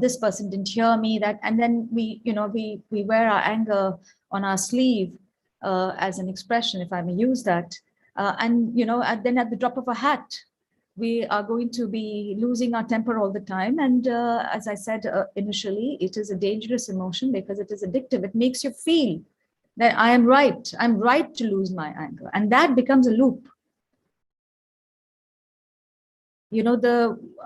this person didn't hear me, and then we wear our anger on our sleeve as an expression, if I may use that, and then at the drop of a hat, we are going to be losing our temper all the time. And as I said initially, it is a dangerous emotion because it is addictive. It makes you feel that I'm right to lose my anger, and that becomes a loop.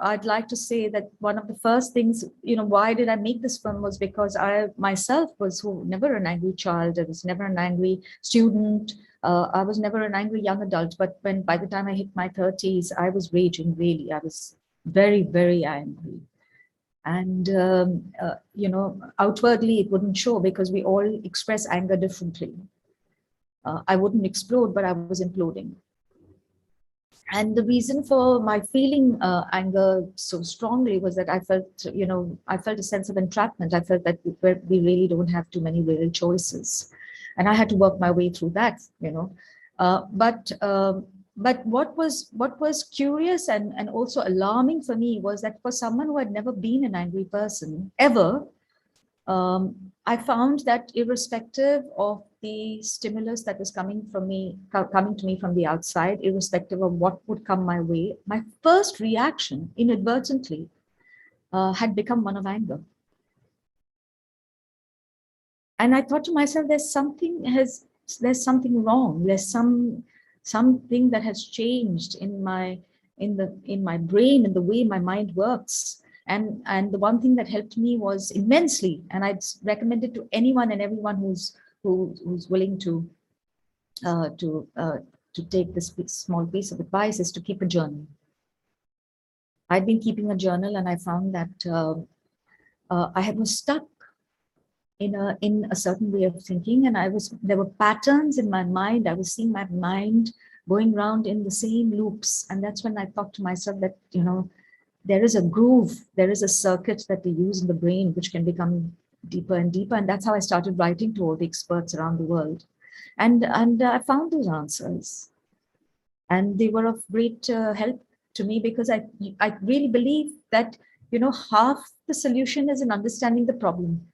I'd like to say that one of the first things, why did I make this film was because I myself was never an angry child. I was never an angry student. I was never an angry young adult. But by the time I hit my 30s, I was raging, really. I was very, very angry. And, outwardly it wouldn't show because we all express anger differently. I wouldn't explode, but I was imploding. And the reason for my feeling anger so strongly was that I felt a sense of entrapment. I felt that we really don't have too many real choices. And I had to work my way through that, But what was curious and also alarming for me was that for someone who had never been an angry person, ever, I found that irrespective of the stimulus that was coming to me from the outside, irrespective of what would come my way, my first reaction inadvertently had become one of anger. And I thought to myself, there's something wrong. There's something that has changed in my brain, in the way my mind works. And the one thing that helped me was immensely, and I'd recommend it to anyone and everyone who's willing to take this small piece of advice, is to keep a journal. I'd been keeping a journal, and I found that I was stuck in a certain way of thinking, and there were patterns in my mind. I was seeing my mind going round in the same loops, and that's when I thought to myself that, you know, there is a groove, there is a circuit that we use in the brain which can become deeper and deeper, and that's how I started writing to all the experts around the world, and I found those answers, and they were of great help to me, because I really believe that, you know, half the solution is in understanding the problem.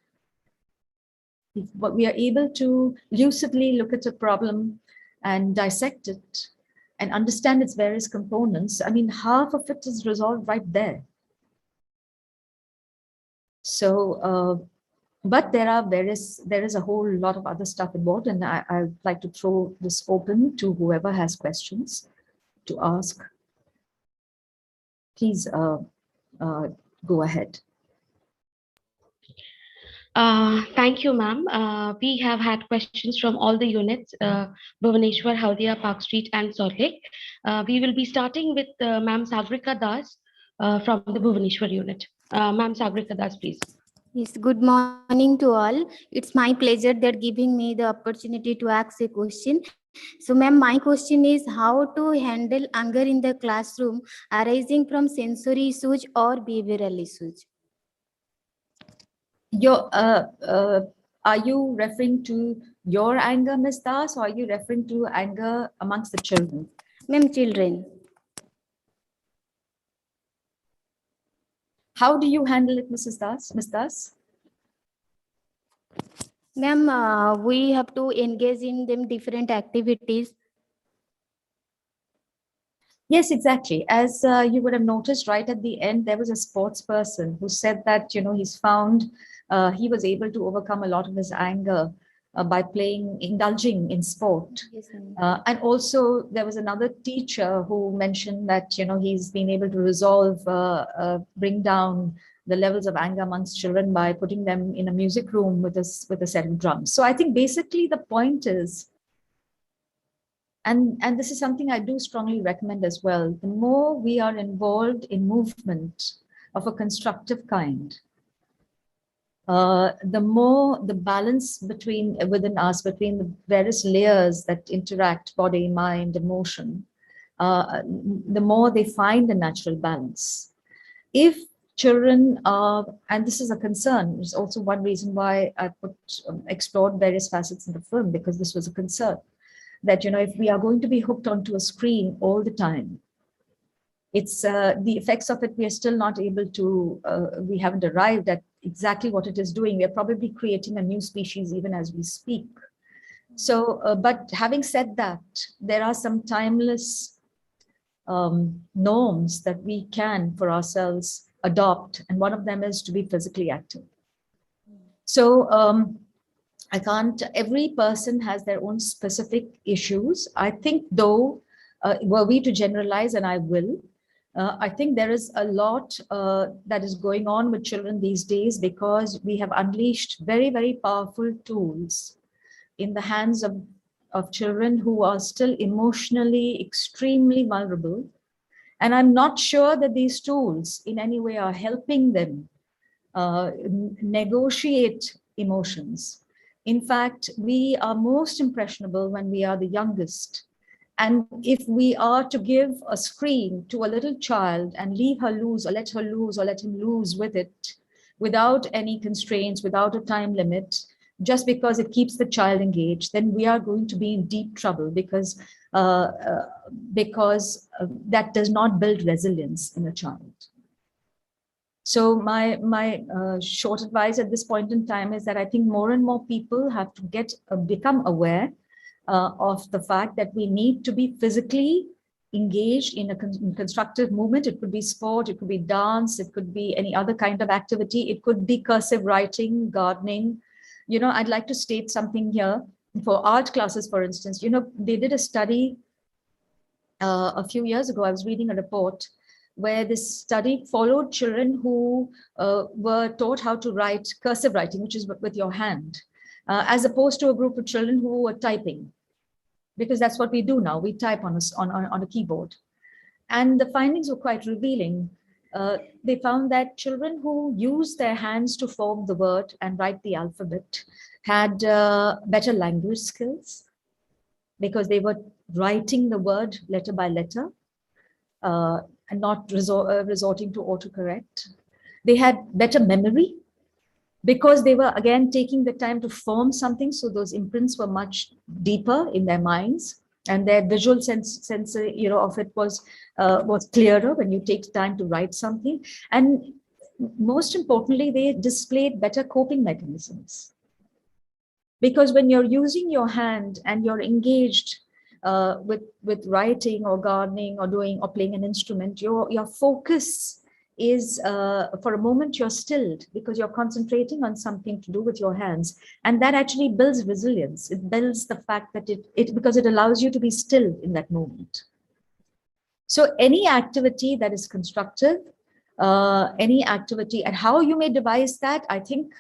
If we are able to lucidly look at a problem and dissect it and understand its various components, I mean, half of it is resolved right there. So, but there is a whole lot of other stuff involved, and I'd like to throw this open to whoever has questions to ask. Please go ahead. Thank you, ma'am. We have had questions from all the units, Bhubaneswar, Haldia, Park Street, and Salt Lake. We will be starting with Ma'am Sagrika Das from the Bhubaneswar unit. Ma'am Sagrika Das, please. Yes, good morning to all. It's my pleasure that giving me the opportunity to ask a question. So, ma'am, my question is how to handle anger in the classroom arising from sensory issues or behavioral issues? Are you referring to your anger, Ms. Das, or are you referring to anger amongst the children? Ma'am, children. How do you handle it, Mrs. Das? Ms. Das? Ma'am, we have to engage in them different activities. Yes, exactly. As you would have noticed right at the end, there was a sports person who said that, you know, he's found he was able to overcome a lot of his anger by indulging in sport. Yes, and also there was another teacher who mentioned that, you know, he's been able to resolve, bring down the levels of anger amongst children by putting them in a music room with a set of drums. So I think basically the point is, and this is something I do strongly recommend as well, the more we are involved in movement of a constructive kind, the more the balance within us, between the various layers that interact, body, mind, emotion, the more they find a natural balance. If children are, and this is a concern, it's also one reason why I explored various facets in the film, because this was a concern, that, you know, if we are going to be hooked onto a screen all the time, it's the effects of it, we are still not able to, we haven't arrived at exactly what it is doing. We are probably creating a new species even as we speak. So, but having said that, there are some timeless norms that we can for ourselves adopt, and one of them is to be physically active. So every person has their own specific issues. I think though, were we to generalize, and I will, I think there is a lot that is going on with children these days, because we have unleashed very, very powerful tools in the hands of children who are still emotionally extremely vulnerable. And I'm not sure that these tools in any way are helping them negotiate emotions. In fact, we are most impressionable when we are the youngest. And if we are to give a screen to a little child and leave her loose, or let her loose, or let him loose with it, without any constraints, without a time limit, just because it keeps the child engaged, then we are going to be in deep trouble, because that does not build resilience in a child. So my short advice at this point in time is that I think more and more people have to become aware of the fact that we need to be physically engaged in a constructive movement. It could be sport, it could be dance, it could be any other kind of activity. It could be cursive writing, gardening. I'd like to state something here. For art classes, for instance, they did a study a few years ago. I was reading a report where this study followed children who were taught how to write cursive writing, which is with your hand, as opposed to a group of children who were typing, because that's what we do now. We type on a keyboard. And the findings were quite revealing. They found that children who used their hands to form the word and write the alphabet had better language skills, because they were writing the word letter by letter and not resorting to autocorrect. They had better memory, because they were, again, taking the time to form something, so those imprints were much deeper in their minds, and their visual sense of it was clearer when you take time to write something. And most importantly, they displayed better coping mechanisms, because when you're using your hand and you're engaged with writing or gardening or playing an instrument, your focus is for a moment you're stilled, because you're concentrating on something to do with your hands, and that actually builds resilience. It builds the fact that because it allows you to be still in that moment. So any activity that is constructive, any activity, and how you may devise that, I think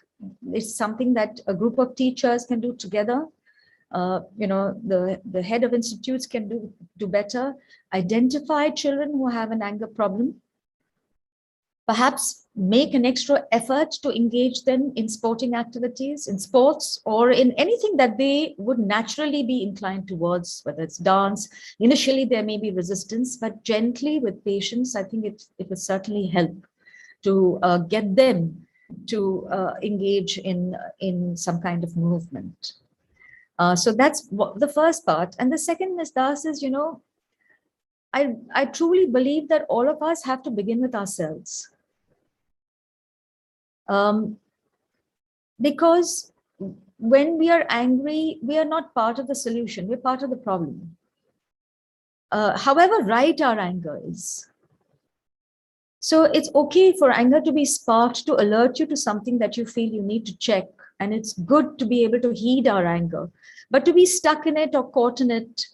it's something that a group of teachers can do together. The head of institutes can do better. Identify children who have an anger problem. Perhaps make an extra effort to engage them in sporting activities, in sports, or in anything that they would naturally be inclined towards, whether it's dance. Initially, there may be resistance, but gently, with patience, I think it will certainly help to get them to engage in some kind of movement. So that's the first part. And the second, Ms. Das, is, I truly believe that all of us have to begin with ourselves. Because when we are angry, we are not part of the solution, we're part of the problem. However right our anger is. So it's okay for anger to be sparked to alert you to something that you feel you need to check. And it's good to be able to heed our anger. But to be stuck in it or caught in it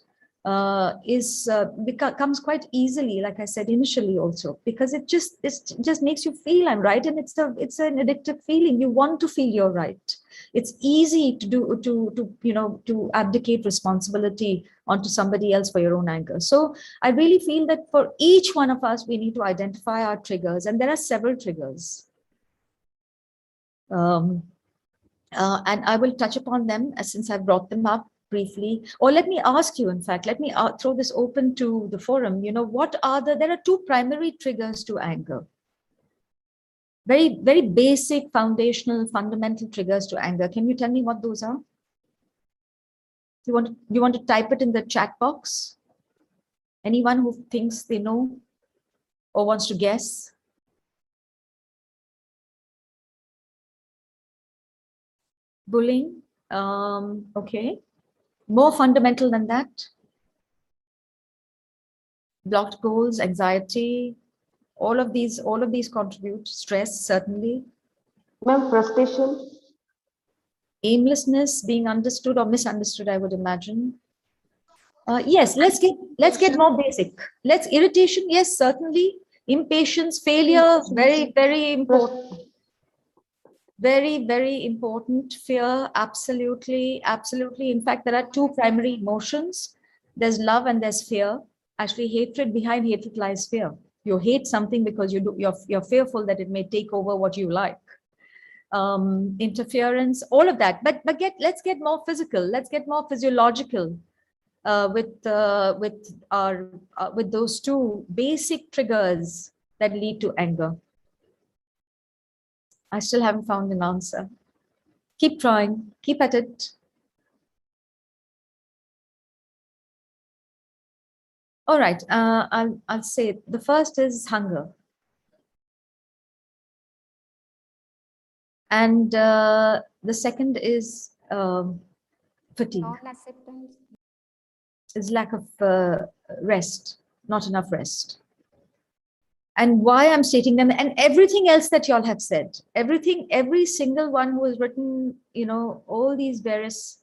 comes quite easily, like I said initially also, because it just makes you feel I'm right, and it's an addictive feeling. You want to feel you're right. It's easy to abdicate responsibility onto somebody else for your own anger. So I really feel that for each one of us, we need to identify our triggers, and there are several triggers. And I will touch upon them since I've brought them up briefly. Or let me ask you, in fact, let me throw this open to the forum. There are two primary triggers to anger. Very, very basic, foundational, fundamental triggers to anger. Can you tell me what those are? You want to type it in the chat box? Anyone who thinks they know or wants to guess? Bullying. Okay. More fundamental than that? Blocked goals, anxiety, all of these contribute. Stress, certainly. Ma'am, frustration. Aimlessness, being understood or misunderstood, I would imagine. Yes, let's get more basic. Irritation, yes, certainly. Impatience, failure, very, very important. Very, very important. Fear, absolutely, absolutely. In fact, there are two primary emotions. There's love and there's fear. Actually, hatred, behind hatred lies fear. You hate something because you're fearful that it may take over what you like. Interference, all of that. But let's get more physical. Let's get more physiological with those two basic triggers that lead to anger. I still haven't found an answer. Keep trying, keep at it. All right, I'll say it. The first is hunger. And the second is fatigue. Non-acceptance. Is lack of rest, not enough rest. And why I'm stating them, and everything else that y'all have said, every single one who has written, all these various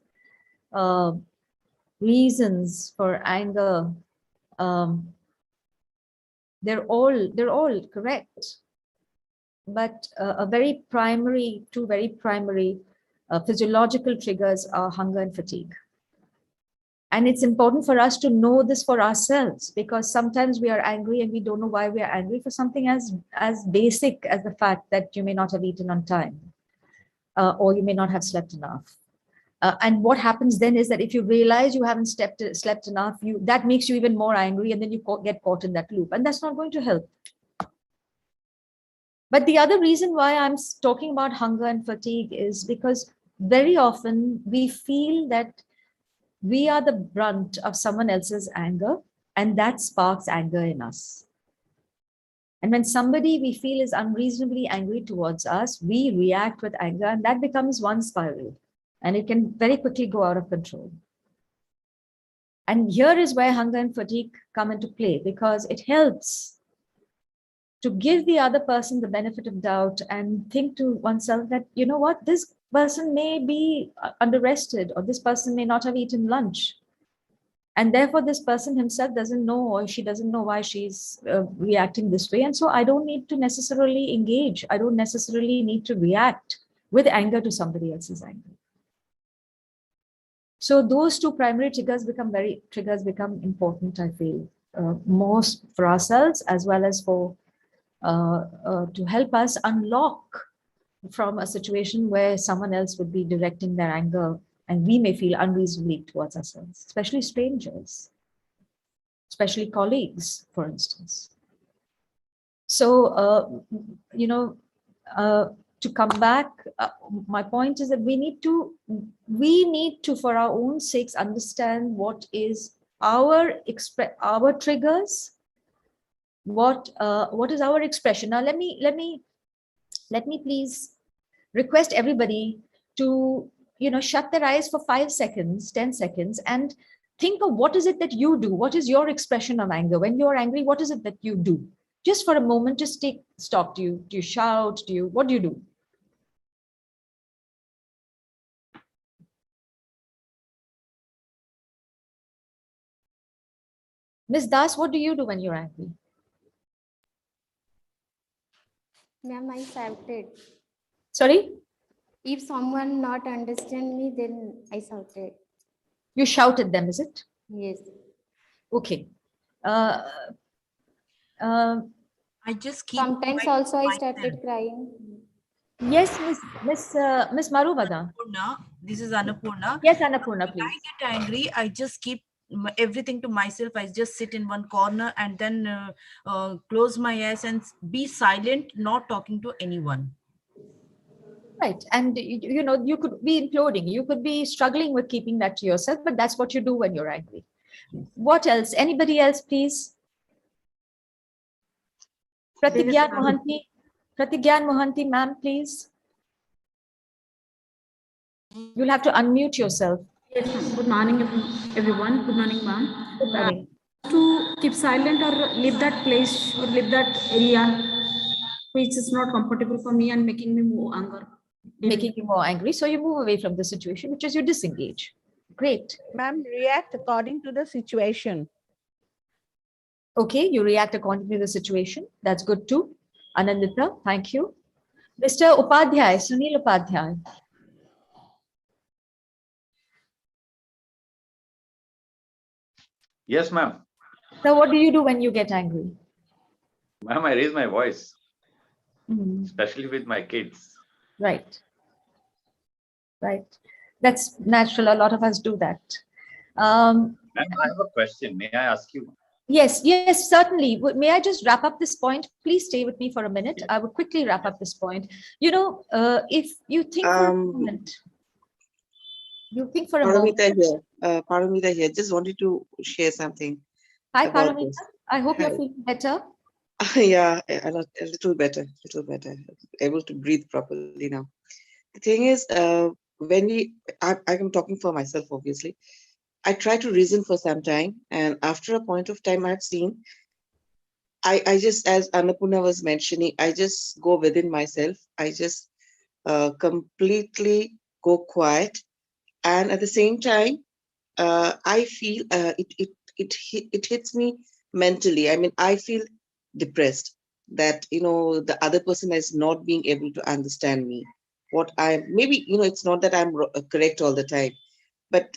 reasons for anger, they're all correct. But two very primary physiological triggers are hunger and fatigue. And it's important for us to know this for ourselves, because sometimes we are angry and we don't know why we are angry for something as basic as the fact that you may not have eaten on time, or you may not have slept enough. And what happens then is that if you realize you haven't slept enough, that makes you even more angry, and then you get caught in that loop, and that's not going to help. But the other reason why I'm talking about hunger and fatigue is because very often we feel that we are the brunt of someone else's anger, and that sparks anger in us. And when somebody we feel is unreasonably angry towards us, we react with anger, and that becomes one spiral, and it can very quickly go out of control. And here is where hunger and fatigue come into play, because it helps to give the other person the benefit of doubt and think to oneself that, you know what, this person may be under-rested, or this person may not have eaten lunch. And therefore, this person himself doesn't know, or she doesn't know why she's reacting this way. And so I don't need to necessarily engage. I don't necessarily need to react with anger to somebody else's anger. So those two primary triggers become important, I feel, most for ourselves as well as for to help us unlock from a situation where someone else would be directing their anger, and we may feel unreasonably towards ourselves, especially strangers, especially colleagues, for instance. So, to come back, my point is that we need to, for our own sakes, understand what is our triggers, what is our expression. Now, let me please request everybody to, shut their eyes for 5 seconds, 10 seconds, and think of what is it that you do? What is your expression of anger? When you're angry, what is it that you do? Just for a moment, just take stock. Do you shout? What do you do? Ms. Das, what do you do when you're angry? Ma'am, I shouted. Sorry? If someone not understand me, then I shouted. You shout at them, is it? Yes. Okay. I just keep. Sometimes also I started crying. Yes, Miss Marubada. This is Annapurna. Yes, Annapurna, please. When I get angry, I just keep everything to myself. I just sit in one corner and then close my eyes and be silent, not talking to anyone. Right. And, you could be imploding. You could be struggling with keeping that to yourself, but that's what you do when you're angry. What else? Anybody else, please? Pratigyan Mohanty, ma'am, please. You'll have to unmute yourself. Yes, ma'am. Good morning, everyone. Good morning, ma'am. Good morning. To keep silent or leave that place or leave that area which is not comfortable for me and making me more anger. Making you more angry. So you move away from the situation, which is you disengage. Great. Ma'am, react according to the situation. Okay, you react according to the situation. That's good too. Anandita, thank you. Mr. Upadhyay, Sunil Upadhyay. Yes, ma'am. So what do you do when you get angry? Ma'am, I raise my voice, especially with my kids. Right. Right. That's natural. A lot of us do that. Ma'am, I have a question. May I ask you? Yes, certainly. May I just wrap up this point? Please stay with me for a minute. I will quickly wrap up this point. If you think for a moment, Paramita here. Just wanted to share something. Hi, Paramita. I hope you're feeling better. Yeah, a little better, able to breathe properly now. The thing is, I'm talking for myself, obviously. I try to reason for some time, and after a point of time, I've seen, I just, as Annapurna was mentioning, I just go within myself. I just completely go quiet, and at the same time, I feel it hits me mentally. I mean, I feel depressed that the other person is not being able to understand me. What I maybe it's not that I'm correct all the time, but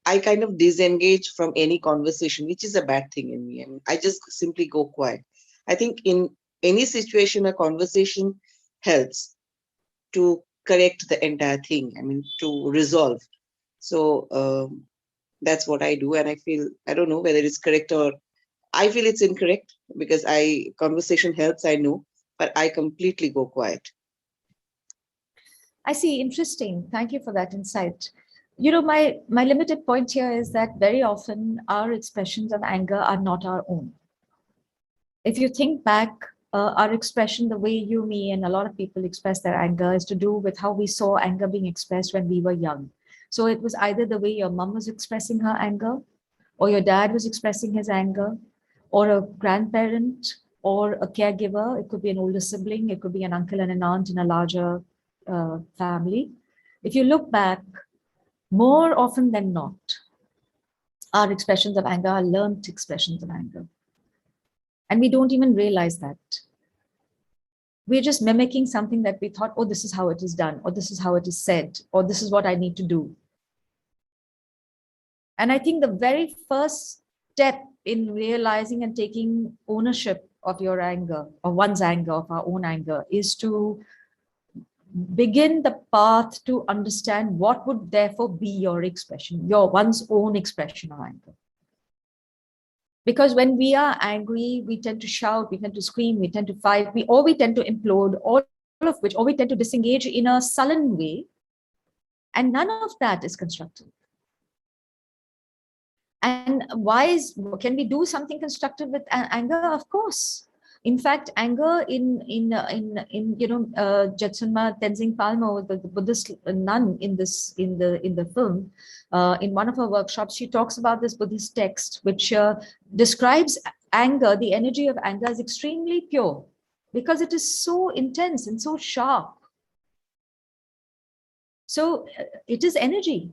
I kind of disengage from any conversation, which is a bad thing in me. I mean, I just simply go quiet. I think in any situation, a conversation helps to correct the entire thing. I mean, to resolve. So that's what I do, and I feel, I don't know whether it's correct or I feel it's incorrect, because conversation helps, I know, but I completely go quiet. I see. Interesting. Thank you for that insight. My limited point here is that very often our expressions of anger are not our own. If you think back, our expression, the way you, me, and a lot of people express their anger is to do with how we saw anger being expressed when we were young. So it was either the way your mom was expressing her anger, or your dad was expressing his anger, or a grandparent, or a caregiver. It could be an older sibling, it could be an uncle and an aunt in a larger family. If you look back, more often than not, our expressions of anger are learned expressions of anger. And we don't even realize that. We're just mimicking something that we thought, oh, this is how it is done, or this is how it is said, or this is what I need to do. And I think the very first step in realizing and taking ownership of your anger, of one's anger, of our own anger, is to begin the path to understand what would therefore be your expression, one's own expression of anger. Because when we are angry, we tend to shout, we tend to scream, we tend to fight, or we tend to implode, or we tend to disengage in a sullen way. And none of that is constructive. And can we do something constructive with anger? Of course. In fact, anger in Jetsunma Tenzing Palmo, the Buddhist nun in the film, in one of her workshops, she talks about this Buddhist text, which describes anger, the energy of anger, as extremely pure, because it is so intense and so sharp. So it is energy.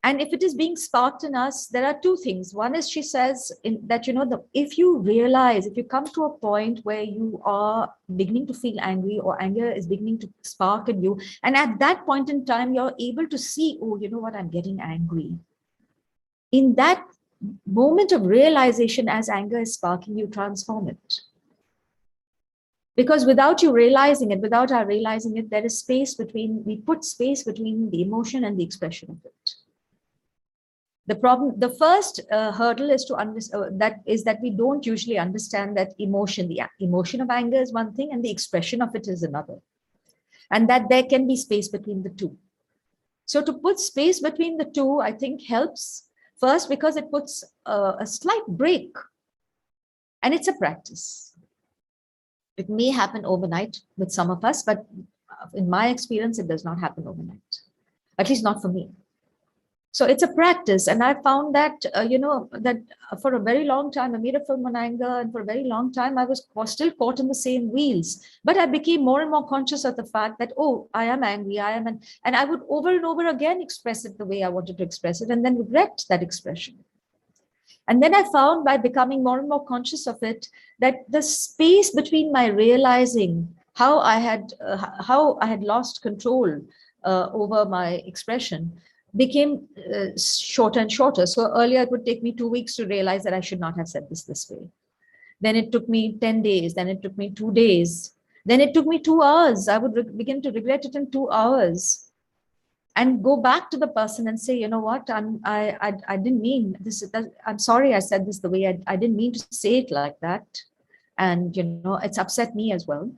And if it is being sparked in us, there are two things. One is, she says that, if you come to a point where you are beginning to feel angry, or anger is beginning to spark in you, and at that point in time, you're able to see, oh, you know what, I'm getting angry. In that moment of realization, as anger is sparking, you transform it. Because without our realizing it, there is we put space between the emotion and the expression of it. The first hurdle is that we don't usually understand that emotion. The emotion of anger is one thing, and the expression of it is another. And that there can be space between the two. So to put space between the two, I think helps. First, because it puts a slight break. And it's a practice. It may happen overnight with some of us, but in my experience, it does not happen overnight. At least not for me. So it's a practice, and I found that, that for a very long time, I made a film on anger, and for a very long time, I was still caught in the same wheels. But I became more and more conscious of the fact that, oh, I am angry, and I would over and over again express it the way I wanted to express it, and then regret that expression. And then I found, by becoming more and more conscious of it, that the space between my realizing how I had lost control over my expression became shorter and shorter. So earlier it would take me 2 weeks to realize that I should not have said this way. Then it took me 10 days. Then it took me 2 days. Then it took me 2 hours. I would begin to regret it in 2 hours, and go back to the person and say, you know what, I didn't mean this. I'm sorry I said this the way I didn't mean to say it like that. And, it's upset me as well.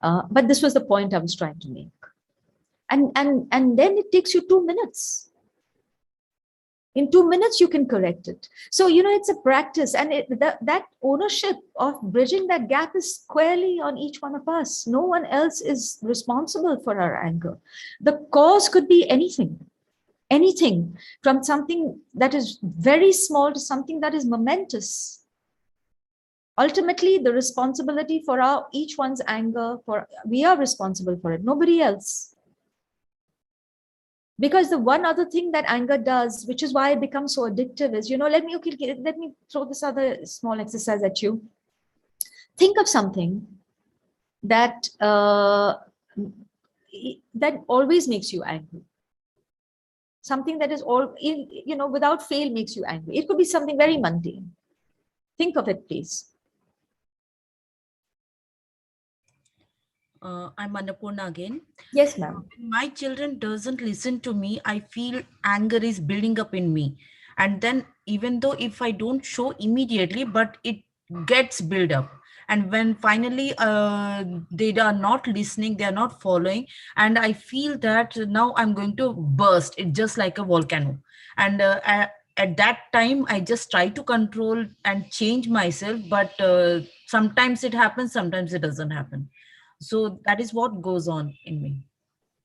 But this was the point I was trying to make. And then it takes you 2 minutes. In 2 minutes, you can correct it. So, it's a practice, and that ownership of bridging that gap is squarely on each one of us. No one else is responsible for our anger. The cause could be anything from something that is very small to something that is momentous. Ultimately, the responsibility for each one's anger, we are responsible for it, nobody else. Because the one other thing that anger does, which is why it becomes so addictive, is, let me throw this other small exercise at you. Think of something that that always makes you angry. Something that is without fail makes you angry. It could be something very mundane. Think of it, please. I'm Annapurna again. Yes, ma'am. When my children doesn't listen to me, I feel anger is building up in me. And then even though if I don't show immediately, but it gets built up. And when finally they are not listening, they are not following, and I feel that now I'm going to burst. It's just like a volcano. And at that time, I just try to control and change myself. But sometimes it happens, sometimes it doesn't happen. So that is what goes on in me.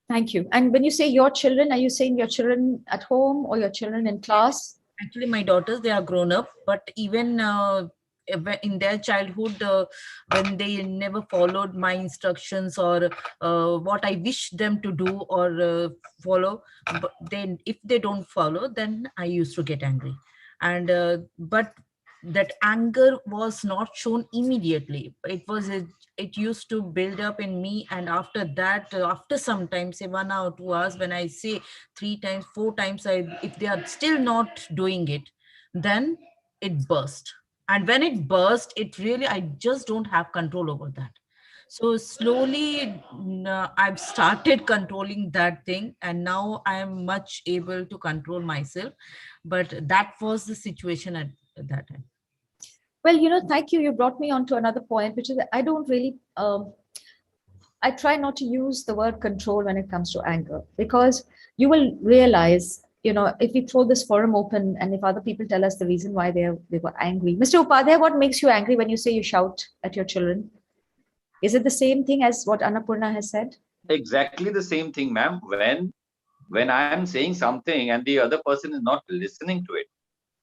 Thank you. And when you say your children, are you saying your children at home or your children in class? Actually, my daughters, they are grown up, but even in their childhood, when they never followed my instructions or what I wish them to do or follow, but then if they don't follow, then I used to get angry. And but that anger was not shown immediately. It used to build up in me, and after that, after some time, say 1 hour, 2 hours, when I say 3 times, 4 times, if they are still not doing it, then it burst. And when it burst, it really, I just don't have control over that. So slowly I've started controlling that thing, and now I am much able to control myself. But that was the situation at that time. Well, thank you. You brought me on to another point, which is I don't really, I try not to use the word control when it comes to anger, because you will realize, if we throw this forum open and if other people tell us the reason why they were angry. Mr. Upadhyay, what makes you angry when you say you shout at your children? Is it the same thing as what Annapurna has said? Exactly the same thing, ma'am. When I am saying something and the other person is not listening to it,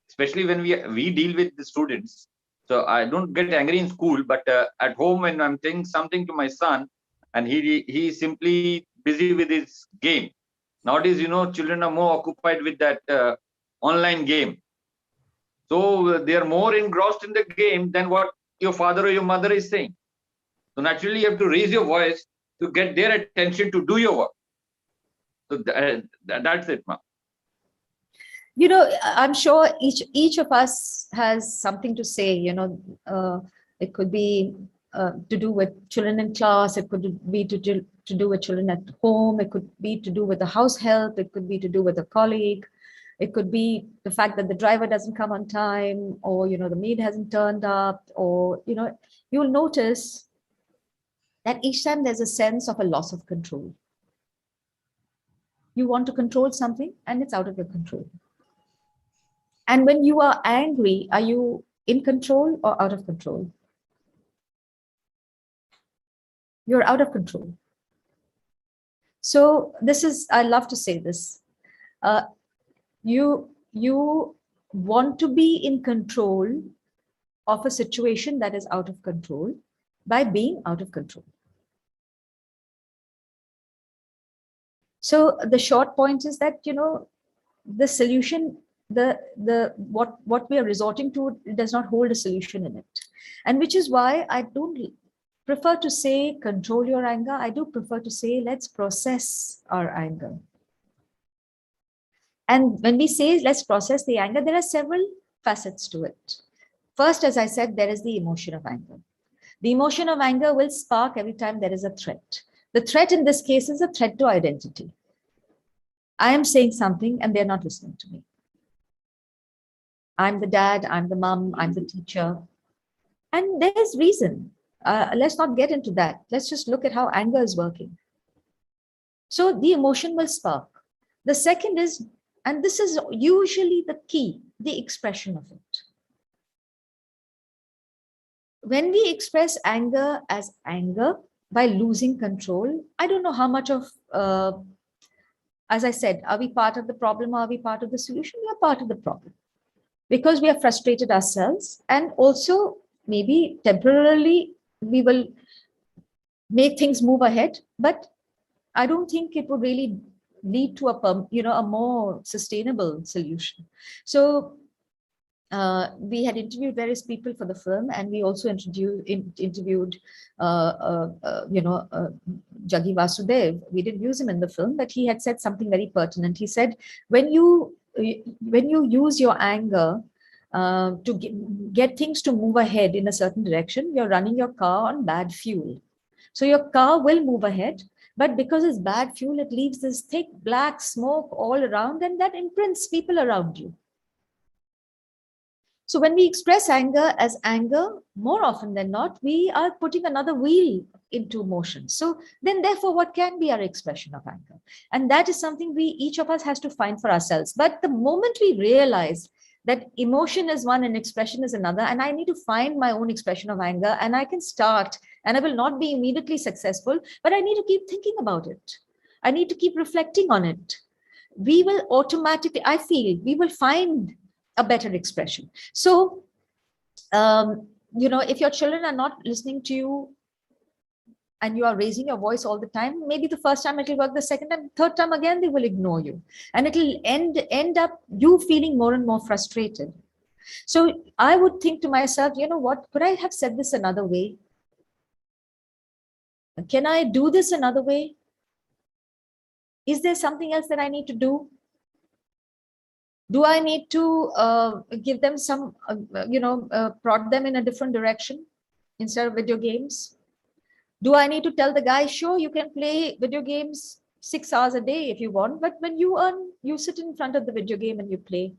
especially when we deal with the students. So I don't get angry in school, but at home when I'm saying something to my son and he is simply busy with his game. Nowadays, children are more occupied with that online game. So they are more engrossed in the game than what your father or your mother is saying. So naturally, you have to raise your voice to get their attention to do your work. So that's it, ma'am. I'm sure each of us has something to say. It could be to do with children in class. It could be to do with children at home. It could be to do with the house help. It could be to do with a colleague. It could be the fact that the driver doesn't come on time, or the maid hasn't turned up, or you'll notice that each time there's a sense of a loss of control. You want to control something and it's out of your control. And when you are angry, are you in control or out of control? You're out of control. So I love to say this. You want to be in control of a situation that is out of control by being out of control. So the short point is that, the solution, what we are resorting to does not hold a solution in it. And which is why I don't prefer to say control your anger. I do prefer to say let's process our anger. And when we say let's process the anger, there are several facets to it. First, as I said, there is the emotion of anger. The emotion of anger will spark every time there is a threat. The threat in this case is a threat to identity. I am saying something and they're not listening to me. I'm the dad, I'm the mom, I'm the teacher. And there's reason. Let's not get into that. Let's just look at how anger is working. So the emotion will spark. The second is And this is usually the key, the expression of it. When we express anger as anger by losing control, I don't know how much of, as I said, are we part of the problem or are we part of the solution? We are part of the problem because we are frustrated ourselves, and also maybe temporarily we will make things move ahead, but I don't think it would really lead to a more sustainable solution. So we had interviewed various people for the film, and we also interviewed Jaggi Vasudev. We didn't use him in the film, but he had said something very pertinent. He said, when you use your anger to get things to move ahead in a certain direction, you're running your car on bad fuel. So your car will move ahead, but because it's bad fuel, it leaves this thick black smoke all around, and that imprints people around you. So when we express anger as anger, more often than not, we are putting another wheel into motion. So then therefore, what can be our expression of anger? And that is something each of us has to find for ourselves. But the moment we realize that emotion is one and expression is another, and I need to find my own expression of anger, and I can start, and I will not be immediately successful, but I need to keep thinking about it. I need to keep reflecting on it. We will automatically, I feel, we will find a better expression. So, if your children are not listening to you and you are raising your voice all the time, maybe the first time it will work, the second time, third time again, they will ignore you. And it will end up you feeling more and more frustrated. So I would think to myself, you know what, could I have said this another way? Can I do this another way? Is there something else that I need to do? Do I need to give them some, prod them in a different direction instead of video games? Do I need to tell the guy, sure, you can play video games 6 hours a day if you want, but when you earn, you sit in front of the video game and you play.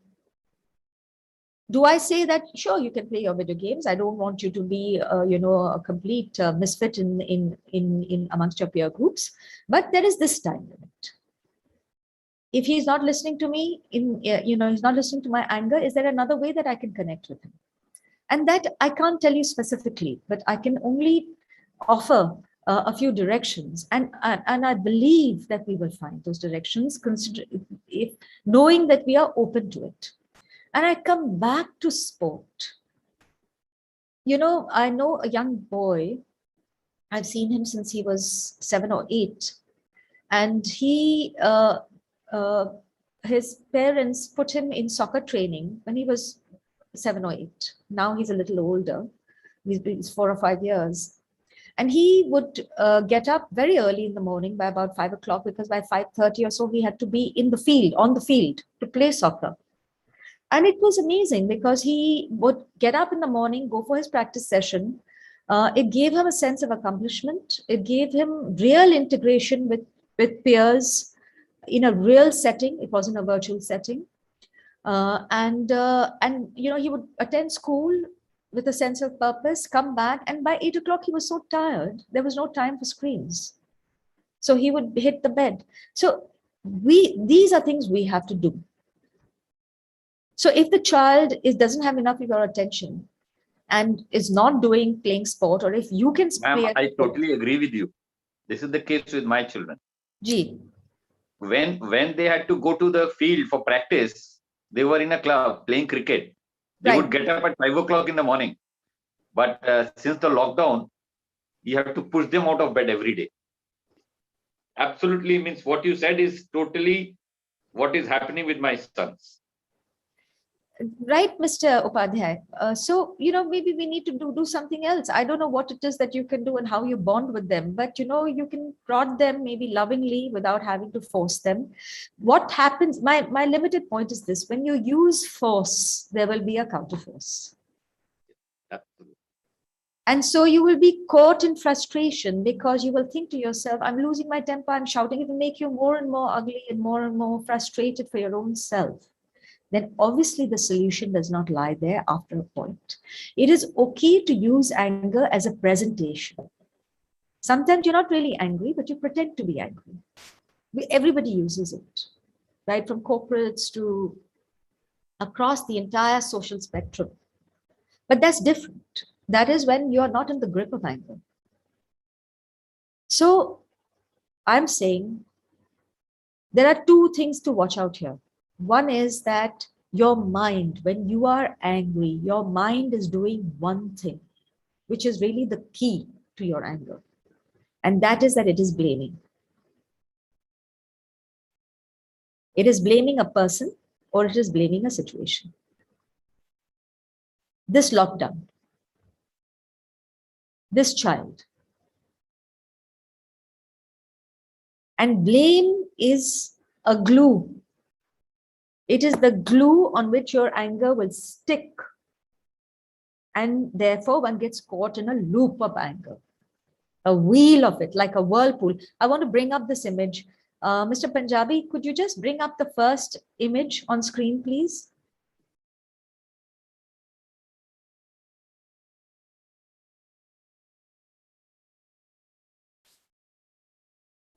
Do I say that, sure, you can play your video games. I don't want you to be, a complete misfit in amongst your peer groups, but there is this time limit. If he's not listening to me, he's not listening to my anger, is there another way that I can connect with him? And that I can't tell you specifically, but I can only offer a few directions. And I believe that we will find those directions, knowing that we are open to it. And I come back to sport. I know a young boy, I've seen him since he was 7 or 8. And his parents put him in soccer training when he was 7 or 8. Now he's a little older. He's 4 or 5 years. And he would get up very early in the morning by about 5 o'clock, because by 5:30 or so, he had to be on the field to play soccer. And it was amazing because he would get up in the morning, go for his practice session. It gave him a sense of accomplishment. It gave him real integration with peers in a real setting. It wasn't a virtual setting. He would attend school with a sense of purpose, come back, and by 8 o'clock, he was so tired. There was no time for screens. So he would hit the bed. So these are things we have to do. So if the child doesn't have enough of your attention and is not playing sport, or if you can play, I totally agree with you. This is the case with my children. Gee. When they had to go to the field for practice, they were in a club playing cricket. They would get up at 5 o'clock in the morning. But since the lockdown, you have to push them out of bed every day. Absolutely, means what you said is totally what is happening with my sons. Right, Mr. Upadhyay. So, maybe we need to do something else. I don't know what it is that you can do and how you bond with them, but, you can prod them maybe lovingly without having to force them. What happens, my limited point is this: when you use force, there will be a counterforce. Absolutely. And so you will be caught in frustration because you will think to yourself, I'm losing my temper, I'm shouting. It will make you more and more ugly and more frustrated for your own self. Then obviously the solution does not lie there after a point. It is okay to use anger as a presentation. Sometimes you're not really angry, but you pretend to be angry. Everybody uses it. right? From corporates to across the entire social spectrum. But that's different. That is when you're not in the grip of anger. So I'm saying there are two things to watch out here. One is that your mind, when you are angry, your mind is doing one thing, which is really the key to your anger. And that is that it is blaming. It is blaming a person or it is blaming a situation. This lockdown, this child. And blame is a glue. It is the glue on which your anger will stick. And therefore, one gets caught in a loop of anger, a wheel of it, like a whirlpool. I want to bring up this image. Mr. Punjabi, could you just bring up the first image on screen, please?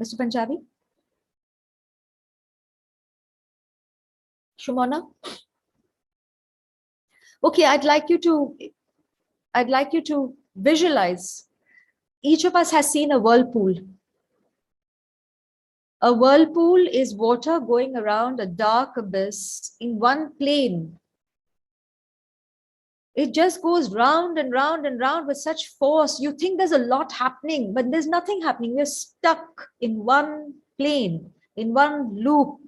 Mr. Punjabi? Shumona? Okay, I'd like you to visualize. Each of us has seen a whirlpool. A whirlpool is water going around a dark abyss in one plane. It just goes round and round and round with such force. You think there's a lot happening, but there's nothing happening. You're stuck in one plane, in one loop.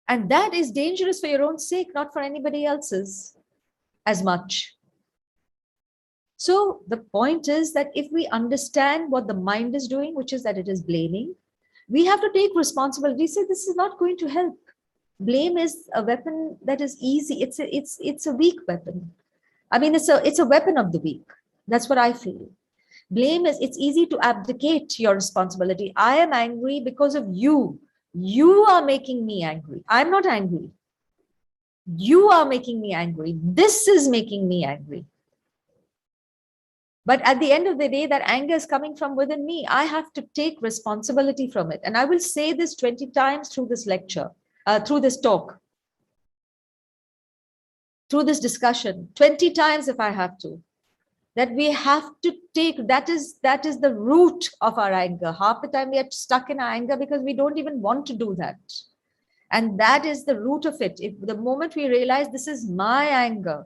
And that is dangerous for your own sake, not for anybody else's as much. So the point is that if we understand what the mind is doing, which is that it is blaming, we have to take responsibility. Say this is not going to help. Blame is a weapon that is easy. It's a weak weapon. I mean, it's a weapon of the weak. That's what I feel. Blame is, it's easy to abdicate your responsibility. I am angry because of you. You are making me angry. I'm not angry. You are making me angry. This is making me angry. But at the end of the day, that anger is coming from within me. I have to take responsibility from it. And I will say this 20 times through this lecture, through this talk, through this discussion, 20 times if I have to, that we have to take, that is the root of our anger. Half the time we are stuck in our anger because we don't even want to do that. And that is the root of it. If the moment we realize this is my anger,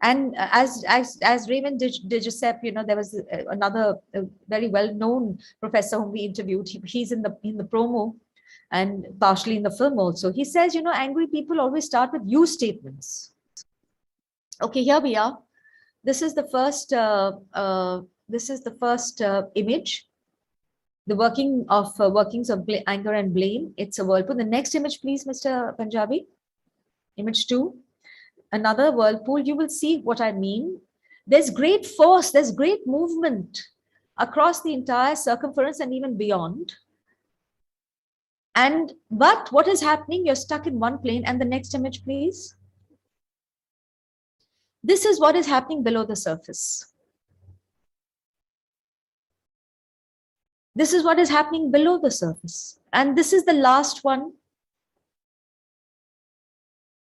and as Raymond de Giuseppe, you know, there was another very well-known professor whom we interviewed. He's in the promo and partially in the film also. He says, you know, angry people always start with you statements. Okay, here we are. This is the first. Image. The workings of anger and blame. It's a whirlpool. The next image, please, Mr. Punjabi. Image 2. Another whirlpool. You will see what I mean. There's great force. There's great movement across the entire circumference and even beyond. But what is happening? You're stuck in one plane. And the next image, please. This is what is happening below the surface. This is what is happening below the surface. And this is the last one.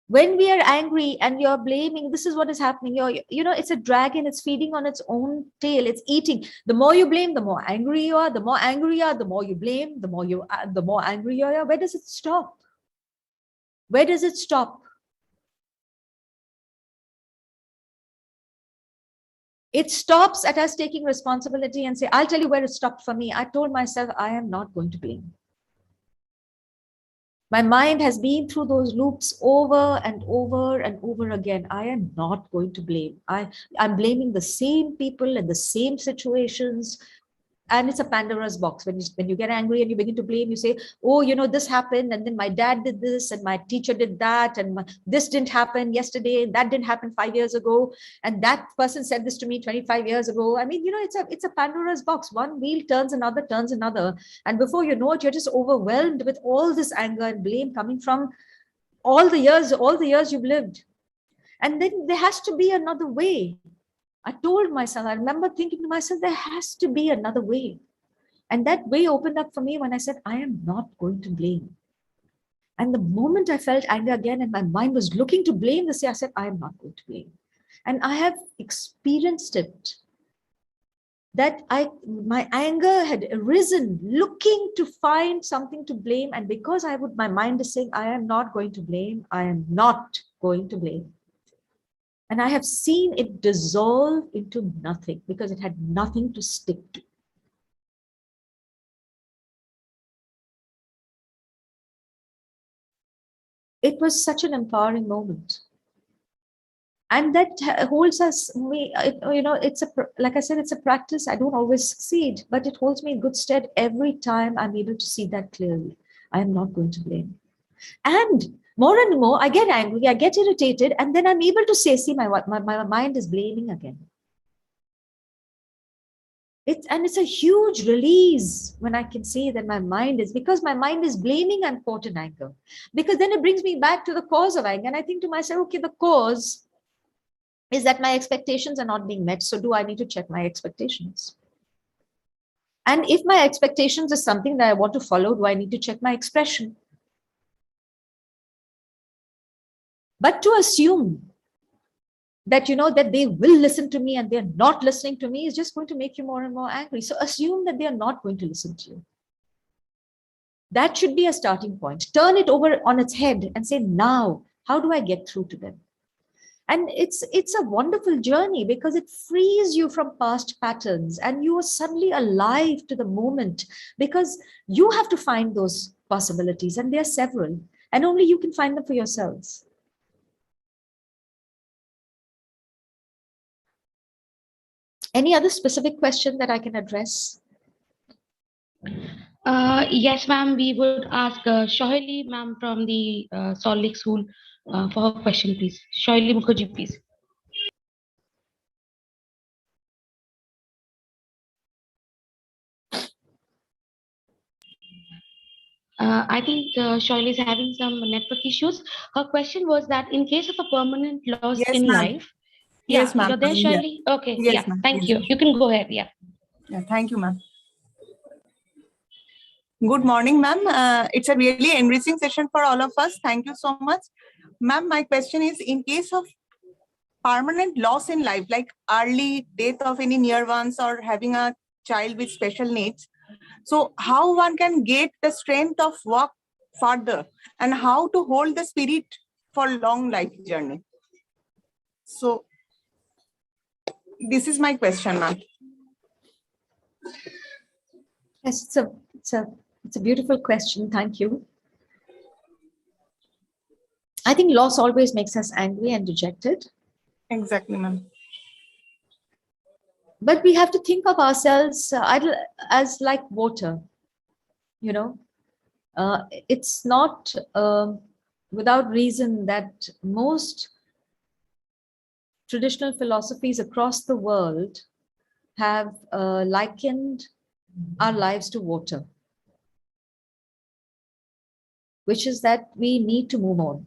When we are angry and you're blaming, this is what is happening. You know, it's a dragon. It's feeding on its own tail. It's eating. The more you blame, the more angry you are. The more angry you are, the more you blame. The more angry you are. Where does it stop? Where does it stop? It stops at us taking responsibility and say, I'll tell you where it stopped for me. I told myself, I am not going to blame. My mind has been through those loops over and over and over again. I am not going to blame. I'm blaming the same people in the same situations. And it's a Pandora's box. When you get angry and you begin to blame, you say, oh, you know, this happened. And then my dad did this and my teacher did that. And this didn't happen yesterday. And that didn't happen 5 years ago. And that person said this to me 25 years ago. I mean, you know, it's a Pandora's box. One wheel turns another. And before you know it, you're just overwhelmed with all this anger and blame coming from all the years you've lived. And then there has to be another way. I told myself, I remember thinking to myself, there has to be another way. And that way opened up for me when I said, I am not going to blame. And the moment I felt anger again and my mind was looking to blame this year, I said, I am not going to blame. And I have experienced it, that my anger had arisen looking to find something to blame. And because my mind is saying, I am not going to blame, I am not going to blame. And I have seen it dissolve into nothing because it had nothing to stick to. It was such an empowering moment. And that holds us, it's like I said, it's a practice. I don't always succeed, but it holds me in good stead every time I'm able to see that clearly. I am not going to blame. And more, I get angry, I get irritated, and then I'm able to say, see, my mind is blaming again. It's a huge release when I can see that my mind is, because my mind is blaming, I'm caught in anger. Because then it brings me back to the cause of anger. And I think to myself, okay, the cause is that my expectations are not being met. So do I need to check my expectations? And if my expectations is something that I want to follow, do I need to check my expression? But to assume that, that they will listen to me and they're not listening to me is just going to make you more and more angry. So assume that they are not going to listen to you. That should be a starting point. Turn it over on its head and say, now, how do I get through to them? And it's a wonderful journey because it frees you from past patterns and you are suddenly alive to the moment, because you have to find those possibilities, and there are several, and only you can find them for yourselves. Any other specific question that I can address? Yes, ma'am. We would ask Shohili, ma'am, from the Salt Lake School for her question, please. Shohili Mukherjee, please. I think Shohili is having some network issues. Her question was that in case of a permanent loss in life. Yes, ma'am. You're there, Shohili? Okay. Yes, yeah. ma'am. Thank Yes, you. ma'am. You can go ahead. Yeah. Yeah, thank you, ma'am. Good morning, ma'am. It's a really enriching session for all of us. Thank you so much. Ma'am, my question is, in case of permanent loss in life, like early death of any near ones or having a child with special needs, so how one can get the strength of walk further and how to hold the spirit for long life journey? So this is my question, ma'am. Yes, it's a beautiful question. Thank you. I think loss always makes us angry and dejected. Exactly, ma'am. But we have to think of ourselves as like water. It's not without reason that most traditional philosophies across the world have likened our lives to water, which is that we need to move on.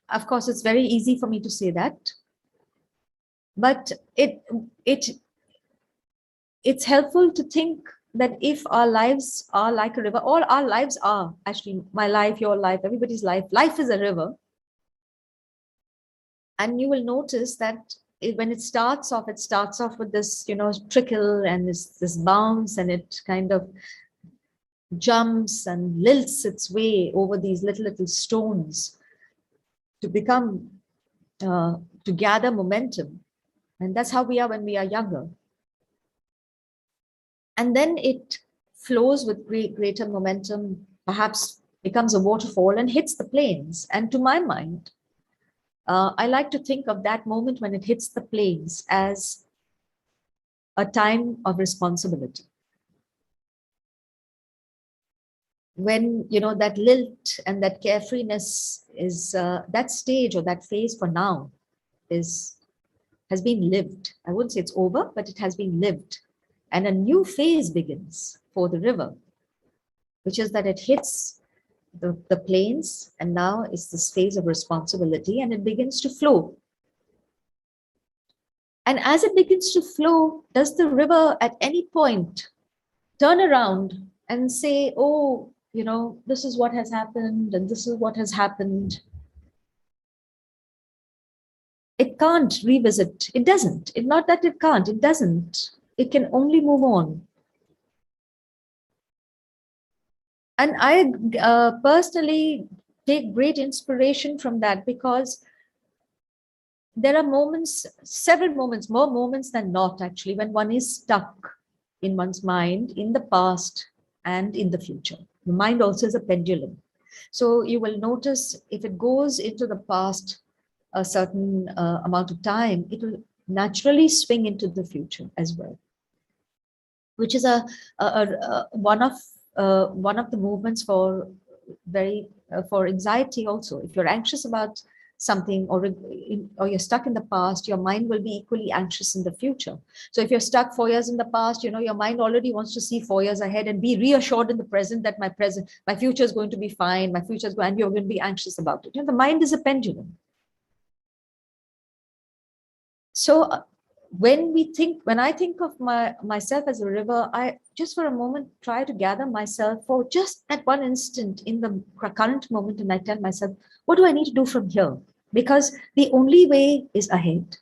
Of course, it's very easy for me to say that, but it's helpful to think that if our lives are like a river, all our lives are actually, my life, your life, everybody's life is a river. And you will notice that when it starts off with this, trickle and this bounce, and it kind of jumps and lilts its way over these little stones to become, to gather momentum. And that's how we are when we are younger. And then it flows with greater momentum, perhaps becomes a waterfall and hits the plains. And to my mind, I like to think of that moment when it hits the plains as a time of responsibility. When, that lilt and that carefreeness is, that stage or that phase for now has been lived. I wouldn't say it's over, but it has been lived. And a new phase begins for the river, which is that it hits the plains, and now it's this phase of responsibility, and it begins to flow. And as it begins to flow, does the river at any point turn around and say, oh, you know, this is what has happened and this is what has happened? It can't revisit. It doesn't. It's not that it can't. It doesn't. It can only move on. And I personally take great inspiration from that, because there are moments, several moments, more moments than not actually, when one is stuck in one's mind in the past and in the future. The mind also is a pendulum. So you will notice if it goes into the past a certain amount of time, it will naturally swing into the future as well, which is one of the movements for for anxiety also. If you're anxious about something, or you're stuck in the past, your mind will be equally anxious in the future. So if you're stuck 4 years in the past, you know, your mind already wants to see 4 years ahead and be reassured in the present that my future is going to be fine, my future is going, and you're going to be anxious about it. You know, the mind is a pendulum. So when I think of myself as a river, I just for a moment try to gather myself for just at one instant in the current moment, and I tell myself, what do I need to do from here? Because the only way is ahead.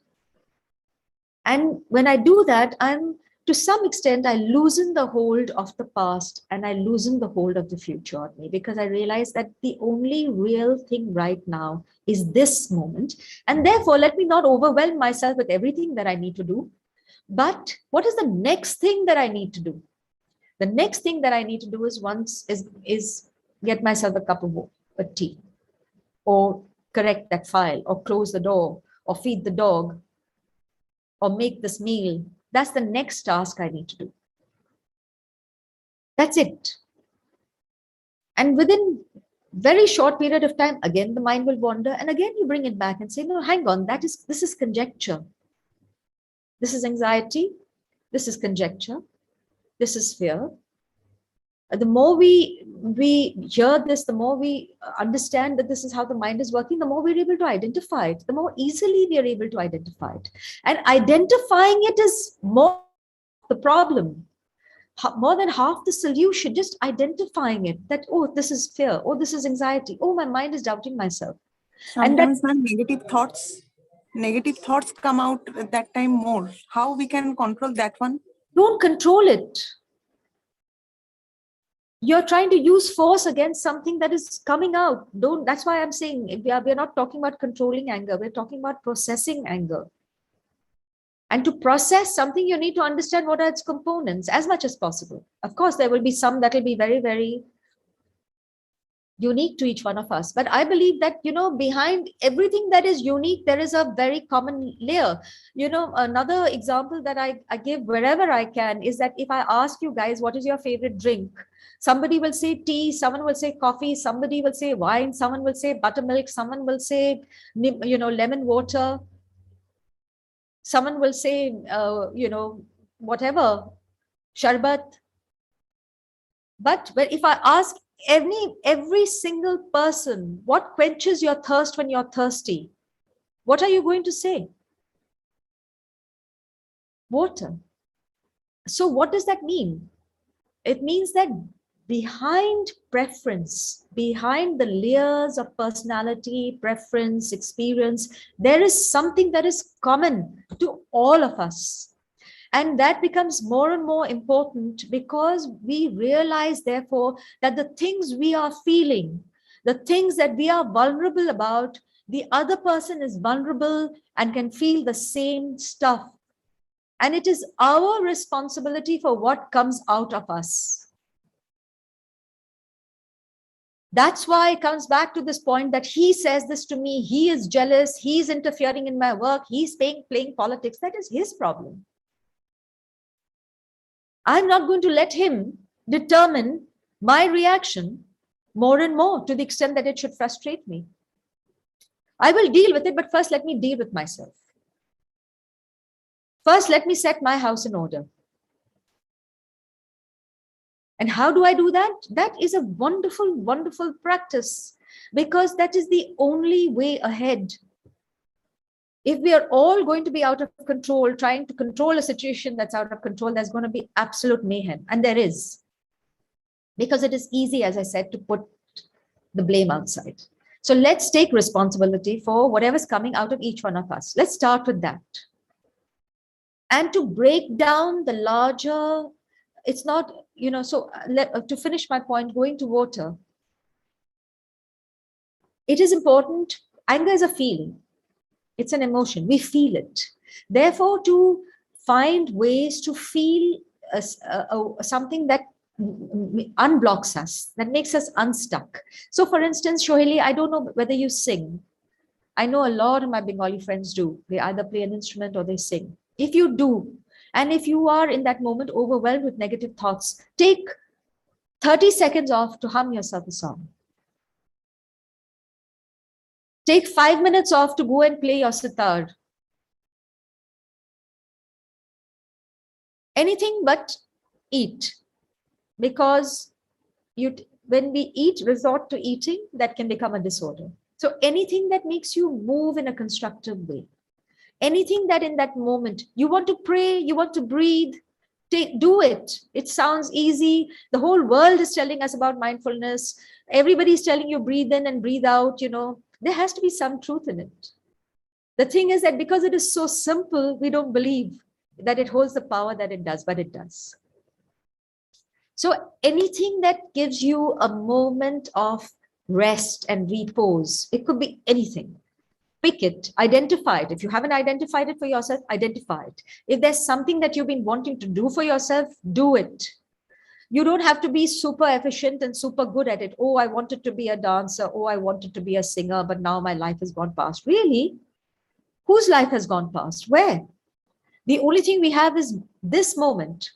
And when I do that, to some extent, I loosen the hold of the past and I loosen the hold of the future on me, because I realize that the only real thing right now is this moment. And therefore, let me not overwhelm myself with everything that I need to do. But what is the next thing that I need to do? The next thing that I need to do is get myself a cup of tea, or correct that file, or close the door, or feed the dog, or make this meal. That's the next task I need to do. That's it. And within very short period of time, again, the mind will wander, and again, you bring it back and say, no, hang on, this is conjecture. This is anxiety. This is conjecture. This is fear. The more we hear this, the more we understand that this is how the mind is working, the more we're able to identify it, the more easily we are able to identify it. And identifying it is more the problem, more than half the solution, just identifying it, that, oh, this is fear, oh, this is anxiety, oh, my mind is doubting myself. Sometimes negative thoughts come out at that time more. How we can control that one? Don't control it. You're trying to use force against something that is coming out. That's why I'm saying we're not talking about controlling anger. We're talking about processing anger. And to process something, you need to understand what are its components as much as possible. Of course, there will be some that will be very, very unique to each one of us. But I believe that, you know, behind everything that is unique, there is a very common layer. You know, another example that I give wherever I can is that if I ask you guys, what is your favorite drink? Somebody will say tea, someone will say coffee, somebody will say wine, someone will say buttermilk, someone will say, you know, lemon water. Someone will say, you know, whatever, sharbat. But if I ask every single person, what quenches your thirst when you're thirsty? What are you going to say? Water. So what does that mean? It means that behind preference, behind the layers of personality, preference, experience, there is something that is common to all of us. And that becomes more and more important because we realize, therefore, that the things we are feeling, the things that we are vulnerable about, the other person is vulnerable and can feel the same stuff. And it is our responsibility for what comes out of us. That's why it comes back to this point that he says this to me, he is jealous, he's interfering in my work, he's playing politics. That is his problem. I'm not going to let him determine my reaction more and more to the extent that it should frustrate me. I will deal with it, but first let me deal with myself. First, let me set my house in order. And how do I do that? That is a wonderful, wonderful practice, because that is the only way ahead. If we are all going to be out of control, trying to control a situation that's out of control, there's going to be absolute mayhem. And there is. Because it is easy, as I said, to put the blame outside. So let's take responsibility for whatever's coming out of each one of us. Let's start with that. And to break down the larger, it's not, so to finish my point, going to water, it is important. Anger is a feeling. It's an emotion. We feel it. Therefore, to find ways to feel something that unblocks us, that makes us unstuck. So for instance, Shohili, I don't know whether you sing. I know a lot of my Bengali friends do. They either play an instrument or they sing. If you do, and if you are in that moment overwhelmed with negative thoughts, take 30 seconds off to hum yourself a song. Take 5 minutes off to go and play your sitar. Anything but eat. Because when we resort to eating, that can become a disorder. So anything that makes you move in a constructive way, anything that in that moment, you want to pray, you want to breathe, do it. It sounds easy. The whole world is telling us about mindfulness. Everybody's telling you breathe in and breathe out, there has to be some truth in it. The thing is that because it is so simple, we don't believe that it holds the power that it does, but it does. So anything that gives you a moment of rest and repose, it could be anything. Pick it, identify it. If you haven't identified it for yourself, identify it. If there's something that you've been wanting to do for yourself, do it. You don't have to be super efficient and super good at it. Oh, I wanted to be a dancer. Oh, I wanted to be a singer, but now my life has gone past. Really? Whose life has gone past? Where? The only thing we have is this moment.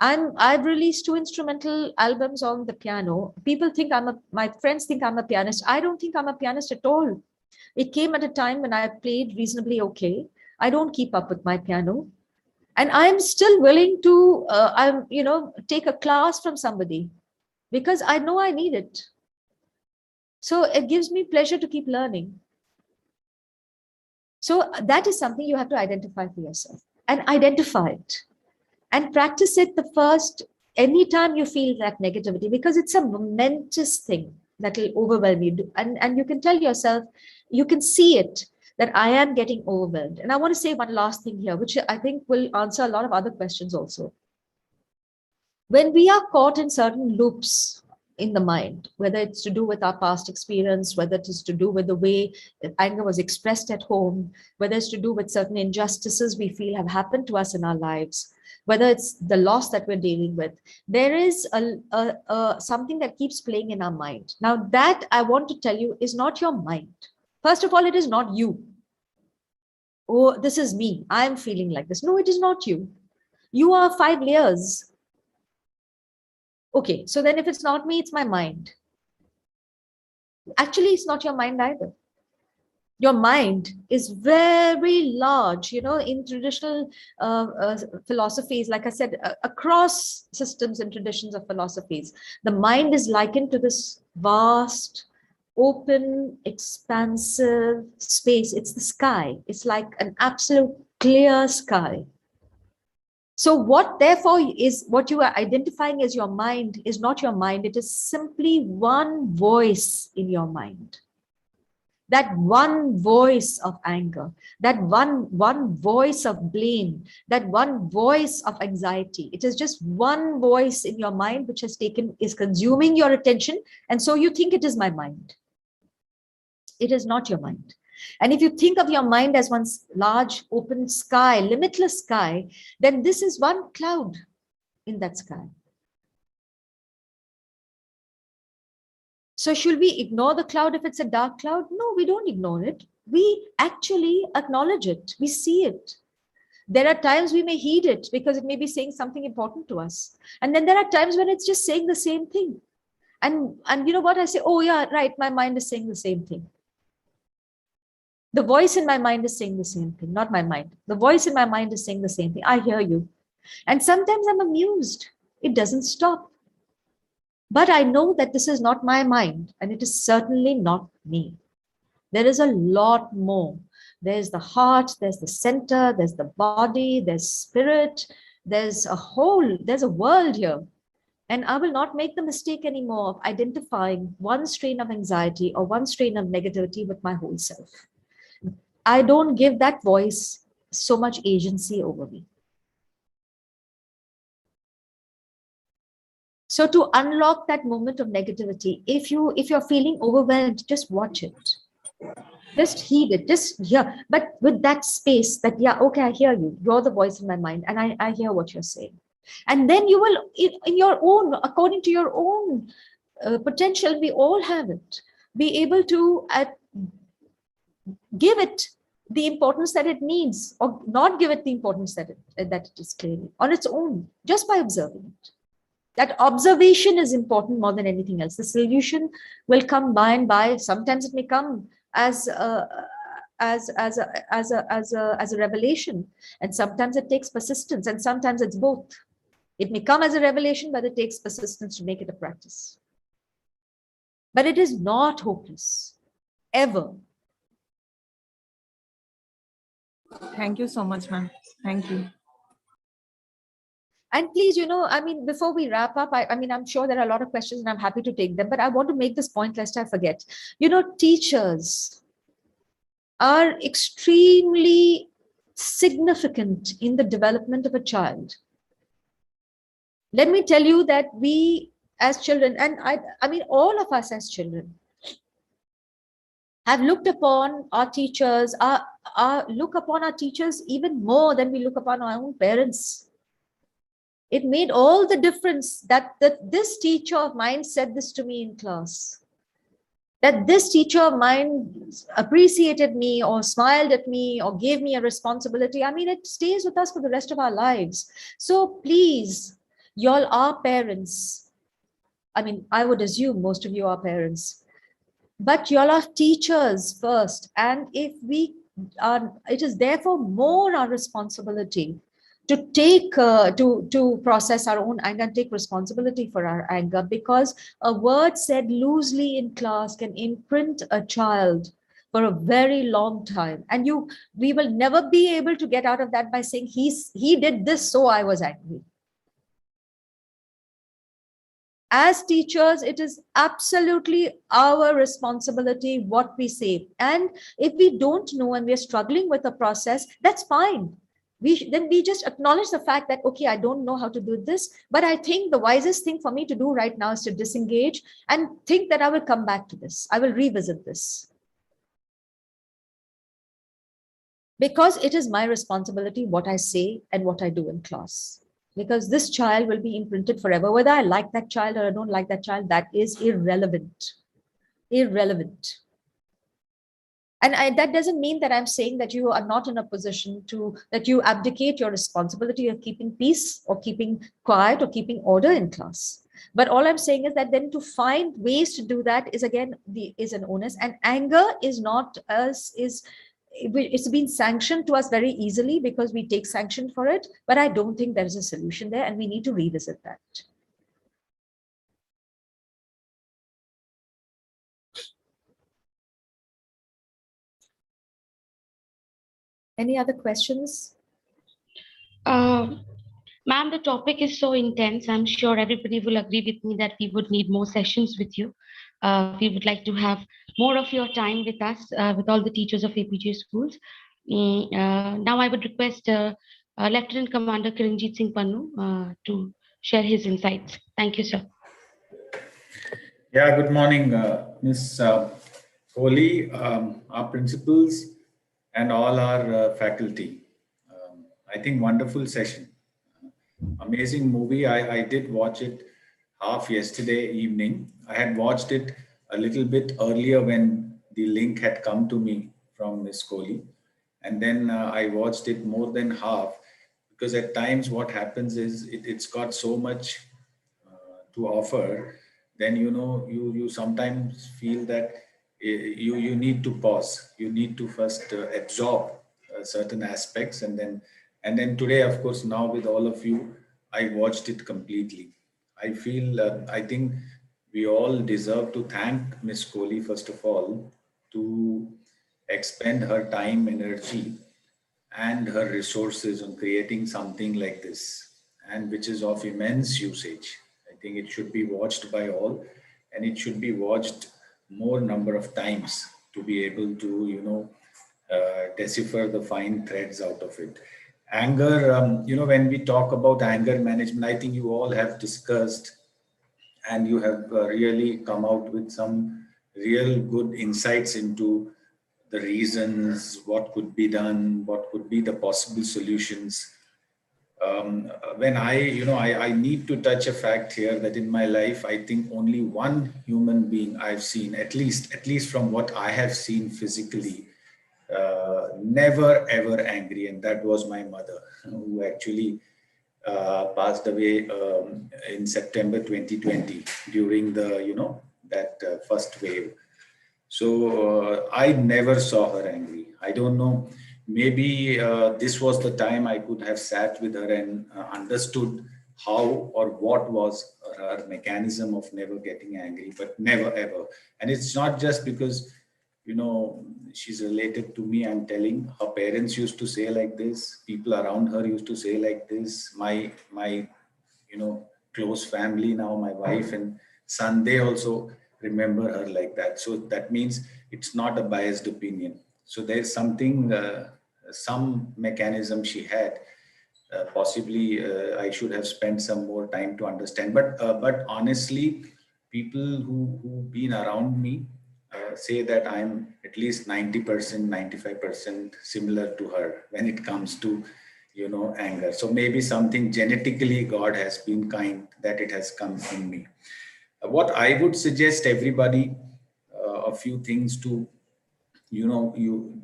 I've released 2 instrumental albums on the piano. People think my friends think I'm a pianist. I don't think I'm a pianist at all. It came at a time when I played reasonably okay. I don't keep up with my piano. And I'm still willing to, take a class from somebody because I know I need it. So it gives me pleasure to keep learning. So that is something you have to identify for yourself and identify it and practice it the first, anytime you feel that negativity, because it's a momentous thing that will overwhelm you. And you can tell yourself, you can see it, that I am getting overwhelmed. And I want to say one last thing here, which I think will answer a lot of other questions also. When we are caught in certain loops in the mind, whether it's to do with our past experience, whether it is to do with the way anger was expressed at home, whether it's to do with certain injustices we feel have happened to us in our lives, whether it's the loss that we're dealing with, there is something that keeps playing in our mind. Now that I want to tell you is not your mind. First of all, it is not you. Oh, this is me. I'm feeling like this. No, it is not you. You are 5 layers. Okay, so then if it's not me, it's my mind. Actually, it's not your mind either. Your mind is very large, in traditional philosophies, like I said, across systems and traditions of philosophies. The mind is likened to this vast, open, expansive space. It's the sky. It's like an absolute clear sky. So what therefore is what you are identifying as your mind is not your mind. It is simply one voice in your mind. That one voice of anger, that one voice of blame, that one voice of anxiety. It is just one voice in your mind which is consuming your attention. And so you think it is my mind. It is not your mind. And if you think of your mind as one large open sky, limitless sky, then this is one cloud in that sky. So should we ignore the cloud if it's a dark cloud? No, we don't ignore it. We actually acknowledge it. We see it. There are times we may heed it because it may be saying something important to us. And then there are times when it's just saying the same thing. And you know what? I say, oh yeah, right, my mind is saying the same thing. The voice in my mind is saying the same thing, not my mind. The voice in my mind is saying the same thing. I hear you. And sometimes I'm amused. It doesn't stop. But I know that this is not my mind, and it is certainly not me. There is a lot more. There's the heart, there's the center, there's the body, there's spirit, there's a world here. And I will not make the mistake anymore of identifying one strain of anxiety or one strain of negativity with my whole self. I don't give that voice so much agency over me. So to unlock that moment of negativity, if you're feeling overwhelmed, just watch it. Just heed it, just hear, but with that space that, yeah, okay, I hear you. You're the voice in my mind, and I hear what you're saying. And then you will, in your own, according to your own potential, we all have it, be able to give it the importance that it needs, or not give it the importance that it is clearly on its own, just by observing it. That observation is important more than anything else. The solution will come by and by. Sometimes it may come as a revelation, and sometimes it takes persistence, and sometimes it's both. It may come as a revelation, but it takes persistence to make it a practice. But it is not hopeless, ever. Thank you so much, ma'am. Thank you. And please, I mean, before we wrap up, I mean, I'm sure there are a lot of questions and I'm happy to take them, but I want to make this point lest I forget. Teachers are extremely significant in the development of a child. Let me tell you that we as children, and I mean, all of us as children, have looked upon our teachers, look upon our teachers even more than we look upon our own parents. It made all the difference that this teacher of mine said this to me in class, that this teacher of mine appreciated me or smiled at me or gave me a responsibility. I mean, it stays with us for the rest of our lives. So please, y'all are parents. I mean, I would assume most of you are parents, but y'all are teachers first. And if we are, it is therefore more our responsibility to take, to process our own anger and take responsibility for our anger, because a word said loosely in class can imprint a child for a very long time. And we will never be able to get out of that by saying he did this, so I was angry. As teachers, it is absolutely our responsibility what we say. And if we don't know and we're struggling with the process, that's fine. Then we just acknowledge the fact that, okay, I don't know how to do this, but I think the wisest thing for me to do right now is to disengage and think that I will come back to this. I will revisit this. Because it is my responsibility what I say and what I do in class. Because this child will be imprinted forever. Whether I like that child or I don't like that child, that is irrelevant. Irrelevant. And that doesn't mean that I'm saying that you are not in a position that you abdicate your responsibility of keeping peace or keeping quiet or keeping order in class. But all I'm saying is that then to find ways to do that is again, is an onus. And anger is not it's been sanctioned to us very easily because we take sanction for it, but I don't think there's a solution there and we need to revisit that. Any other questions? Ma'am, the topic is so intense. I'm sure everybody will agree with me that we would need more sessions with you. We would like to have more of your time with us, with all the teachers of Apeejay schools. Now I would request Lieutenant Commander Kiranjit Singh Pannu to share his insights. Thank you, sir. Yeah, good morning, Ms. Kohli, our principals, and all our faculty. I think wonderful session. Amazing movie. I did watch it half yesterday evening. I had watched it a little bit earlier when the link had come to me from Ms. Kohli. And then I watched it more than half, because at times what happens is it's got so much to offer, then you sometimes feel that you need to pause. You need to first absorb certain aspects, and then today, of course, now with all of you, I watched it completely. I think we all deserve to thank Ms. Kohli first of all to expend her time, energy, and her resources on creating something like this, and which is of immense usage. I think it should be watched by all, and it should be watched more number of times to be able to, decipher the fine threads out of it. Anger, when we talk about anger management, I think you all have discussed and you have really come out with some real good insights into the reasons, what could be done, what could be the possible solutions. When I need to touch a fact here that in my life, I think only one human being I've seen, at least from what I have seen physically, never ever angry, and that was my mother, who actually passed away in September 2020 during the that first wave. So I never saw her angry. I don't know. Maybe this was the time I could have sat with her and understood how or what was her mechanism of never getting angry, but never ever. And it's not just because she's related to me. I'm telling, her parents used to say like this, people around her used to say like this, my close family now, my wife and son, they also remember her like that. So that means it's not a biased opinion. So there's something, some mechanism she had. Possibly I should have spent some more time to understand, but honestly, people who've been around me say that I'm at least 90%, 95% similar to her when it comes to, anger. So maybe something genetically God has been kind that it has come in me. What I would suggest everybody, a few things to,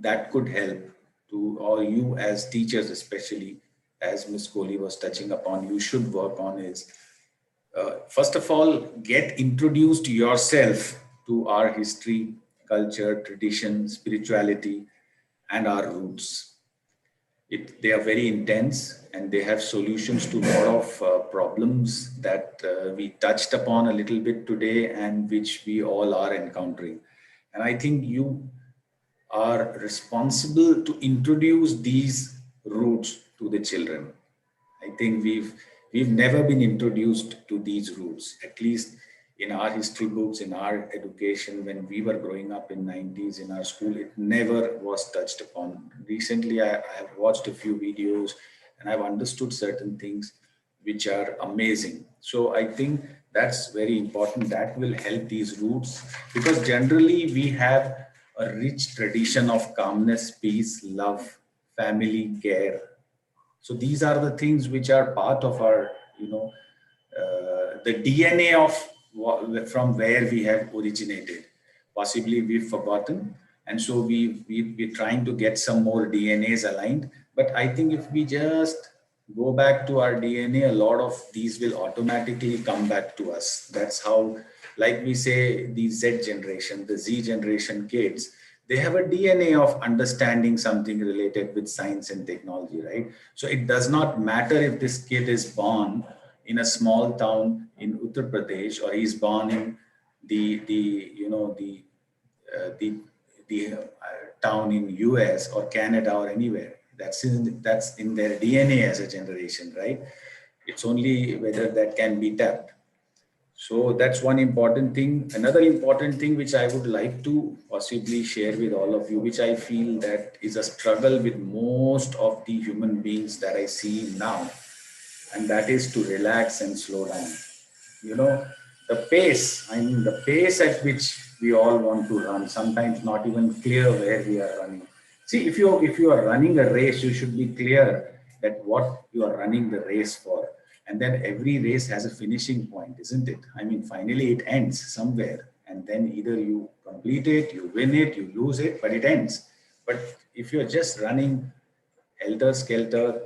that could help to, or you as teachers, especially as Ms. Kohli was touching upon, you should work on is, first of all, get introduced yourself to our history, culture, tradition, spirituality, and our roots. They are very intense and they have solutions to a lot of problems that we touched upon a little bit today and which we all are encountering. And I think you are responsible to introduce these roots to the children. I think we've never been introduced to these roots, at least in our history books, in our education, when we were growing up in 90s in our school, it never was touched upon. Recently, I have watched a few videos and I've understood certain things which are amazing. So I think that's very important. That will help these roots, because generally we have a rich tradition of calmness, peace, love, family, care. So these are the things which are part of our, the DNA of from where we have originated. Possibly we've forgotten, and so we're trying to get some more DNAs aligned. But I think if we just go back to our DNA, a lot of these will automatically come back to us. That's how, like we say, the Z generation, the Z generation kids, they have a DNA of understanding something related with science and technology, right? So it does not matter if this kid is born in a small town in Uttar Pradesh or he's born in the town in US or Canada or anywhere. That's in their DNA as a generation, right? It's only whether that can be tapped. So that's one important thing. Another important thing which I would like to possibly share with all of you, which I feel that is a struggle with most of the human beings that I see now, and that is to relax and slow down. The pace at which we all want to run, sometimes not even clear where we are running. See, if you are running a race, you should be clear that what you are running the race for. And then every race has a finishing point, isn't it? I mean, finally it ends somewhere. And then either you complete it, you win it, you lose it, but it ends. But if you're just running helter-skelter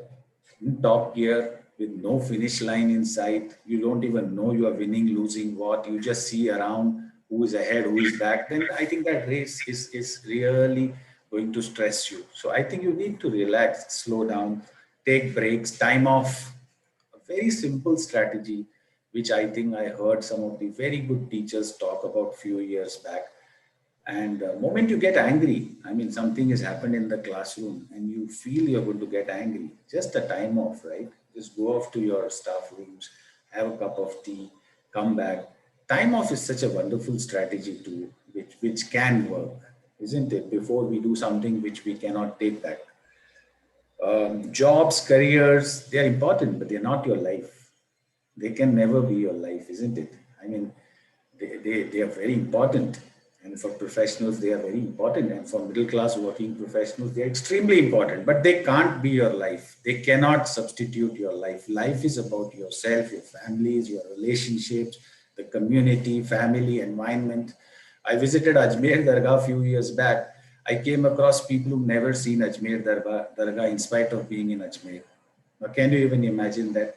in top gear with no finish line in sight, you don't even know you are winning, losing what, you just see around who is ahead, who is back, then I think that race is really going to stress you. So I think you need to relax, slow down, take breaks, time off. Very simple strategy, which I think I heard some of the very good teachers talk about a few years back. And the moment you get angry, I mean, something has happened in the classroom and you feel you're going to get angry, just a time off, right? Just go off to your staff rooms, have a cup of tea, come back. Time off is such a wonderful strategy too, which can work, isn't it? Before we do something which we cannot take back. Jobs, careers, they're important, but they're not your life. They can never be your life, isn't it? I mean, they are very important. And for professionals, they are very important. And for middle class working professionals, they're extremely important, but they can't be your life. They cannot substitute your life. Life is about yourself, your families, your relationships, the community, family, environment. I visited Ajmer Dargah a few years back. I came across people who've never seen Ajmer Dargah in spite of being in Ajmer. Now, can you even imagine that?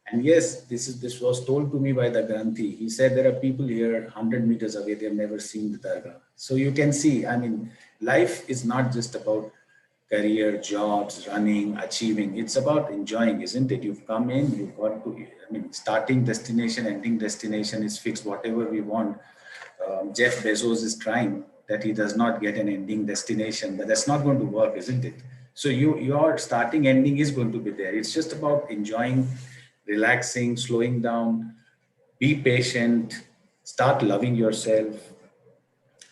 And yes, this was told to me by the Granthi. He said there are people here 100 meters away, they've never seen the Dargah. So you can see, I mean, life is not just about career, jobs, running, achieving. It's about enjoying, isn't it? You've come in, you've got to, I mean, starting destination, ending destination is fixed, whatever we want. Jeff Bezos is trying that he does not get an ending destination, but that's not going to work, isn't it? So your starting ending is going to be there. It's just about enjoying, relaxing, slowing down, be patient, start loving yourself.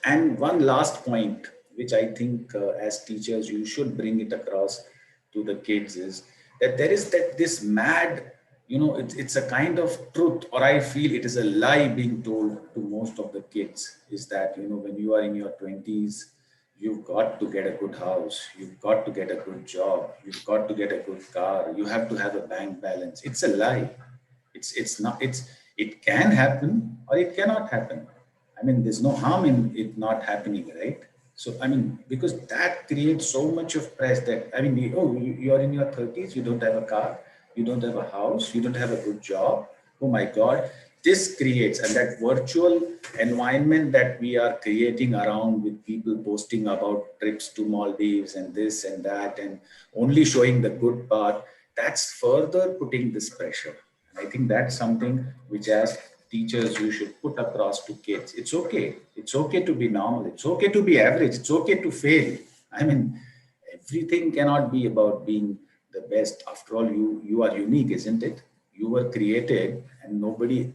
And one last point, which I think as teachers, you should bring it across to the kids is that there is this mad, it's a kind of truth, or I feel it is a lie being told to most of the kids is that, when you are in your 20s, you've got to get a good house, you've got to get a good job, you've got to get a good car, you have to have a bank balance. It's a lie. It can happen or it cannot happen. I mean, there's no harm in it not happening, right? So, I mean, because that creates so much of press that, I mean, you're in your 30s, you don't have a car, you don't have a house, you don't have a good job. Oh my God. This creates, and that virtual environment that we are creating around with people posting about trips to Maldives and this and that, and only showing the good part, that's further putting this pressure. And I think that's something which as teachers, you should put across to kids. It's okay. It's okay to be normal. It's okay to be average. It's okay to fail. I mean, everything cannot be about being the best. After all, you are unique, isn't it? You were created and nobody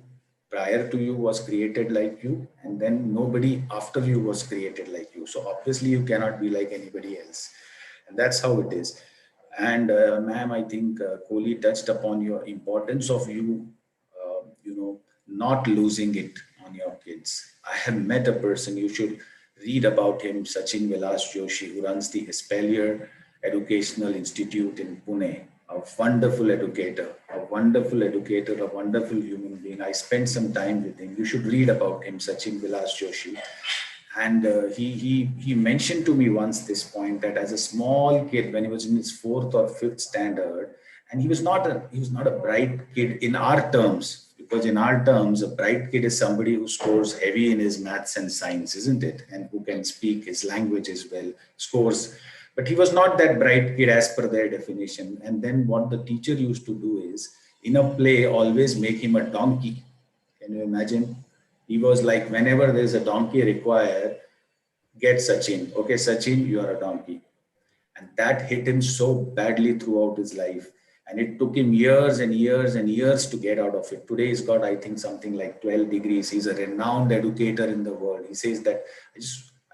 prior to you was created like you, and then nobody after you was created like you. So obviously you cannot be like anybody else. And that's how it is. And ma'am, I think Kohli touched upon your importance of not losing it on your kids. I have met a person, you should read about him, Sachin Vilas Joshi, who runs the Espalier Educational Institute in Pune. A wonderful educator, a wonderful human being. I spent some time with him. You should read about him, Sachin Vilas Joshi. And he mentioned to me once this point that as a small kid, when he was in his 4th or 5th standard, and he was not a bright kid in our terms, because in our terms, a bright kid is somebody who scores heavy in his maths and science, isn't it? And who can speak his language as well, scores. But he was not that bright kid as per their definition. And then what the teacher used to do is, in a play, always make him a donkey. Can you imagine? He was like, whenever there's a donkey required, get Sachin. Okay, Sachin, you are a donkey. And that hit him so badly throughout his life. And it took him years and years and years to get out of it. Today he's got, I think, something like 12 degrees. He's a renowned educator in the world. He says that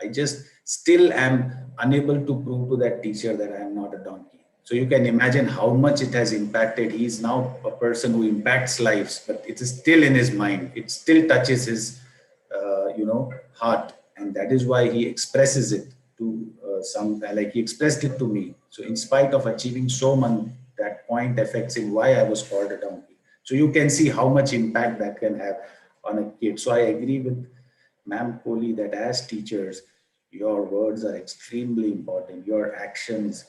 I just still am unable to prove to that teacher that I am not a donkey. So you can imagine how much it has impacted. He's now a person who impacts lives, but it is still in his mind. It still touches his, heart. And that is why he expresses it to he expressed it to me. So in spite of achieving so much, that point affects him why I was called a donkey. So you can see how much impact that can have on a kid. So I agree with Ma'am Kohli that as teachers, your words are extremely important. Your actions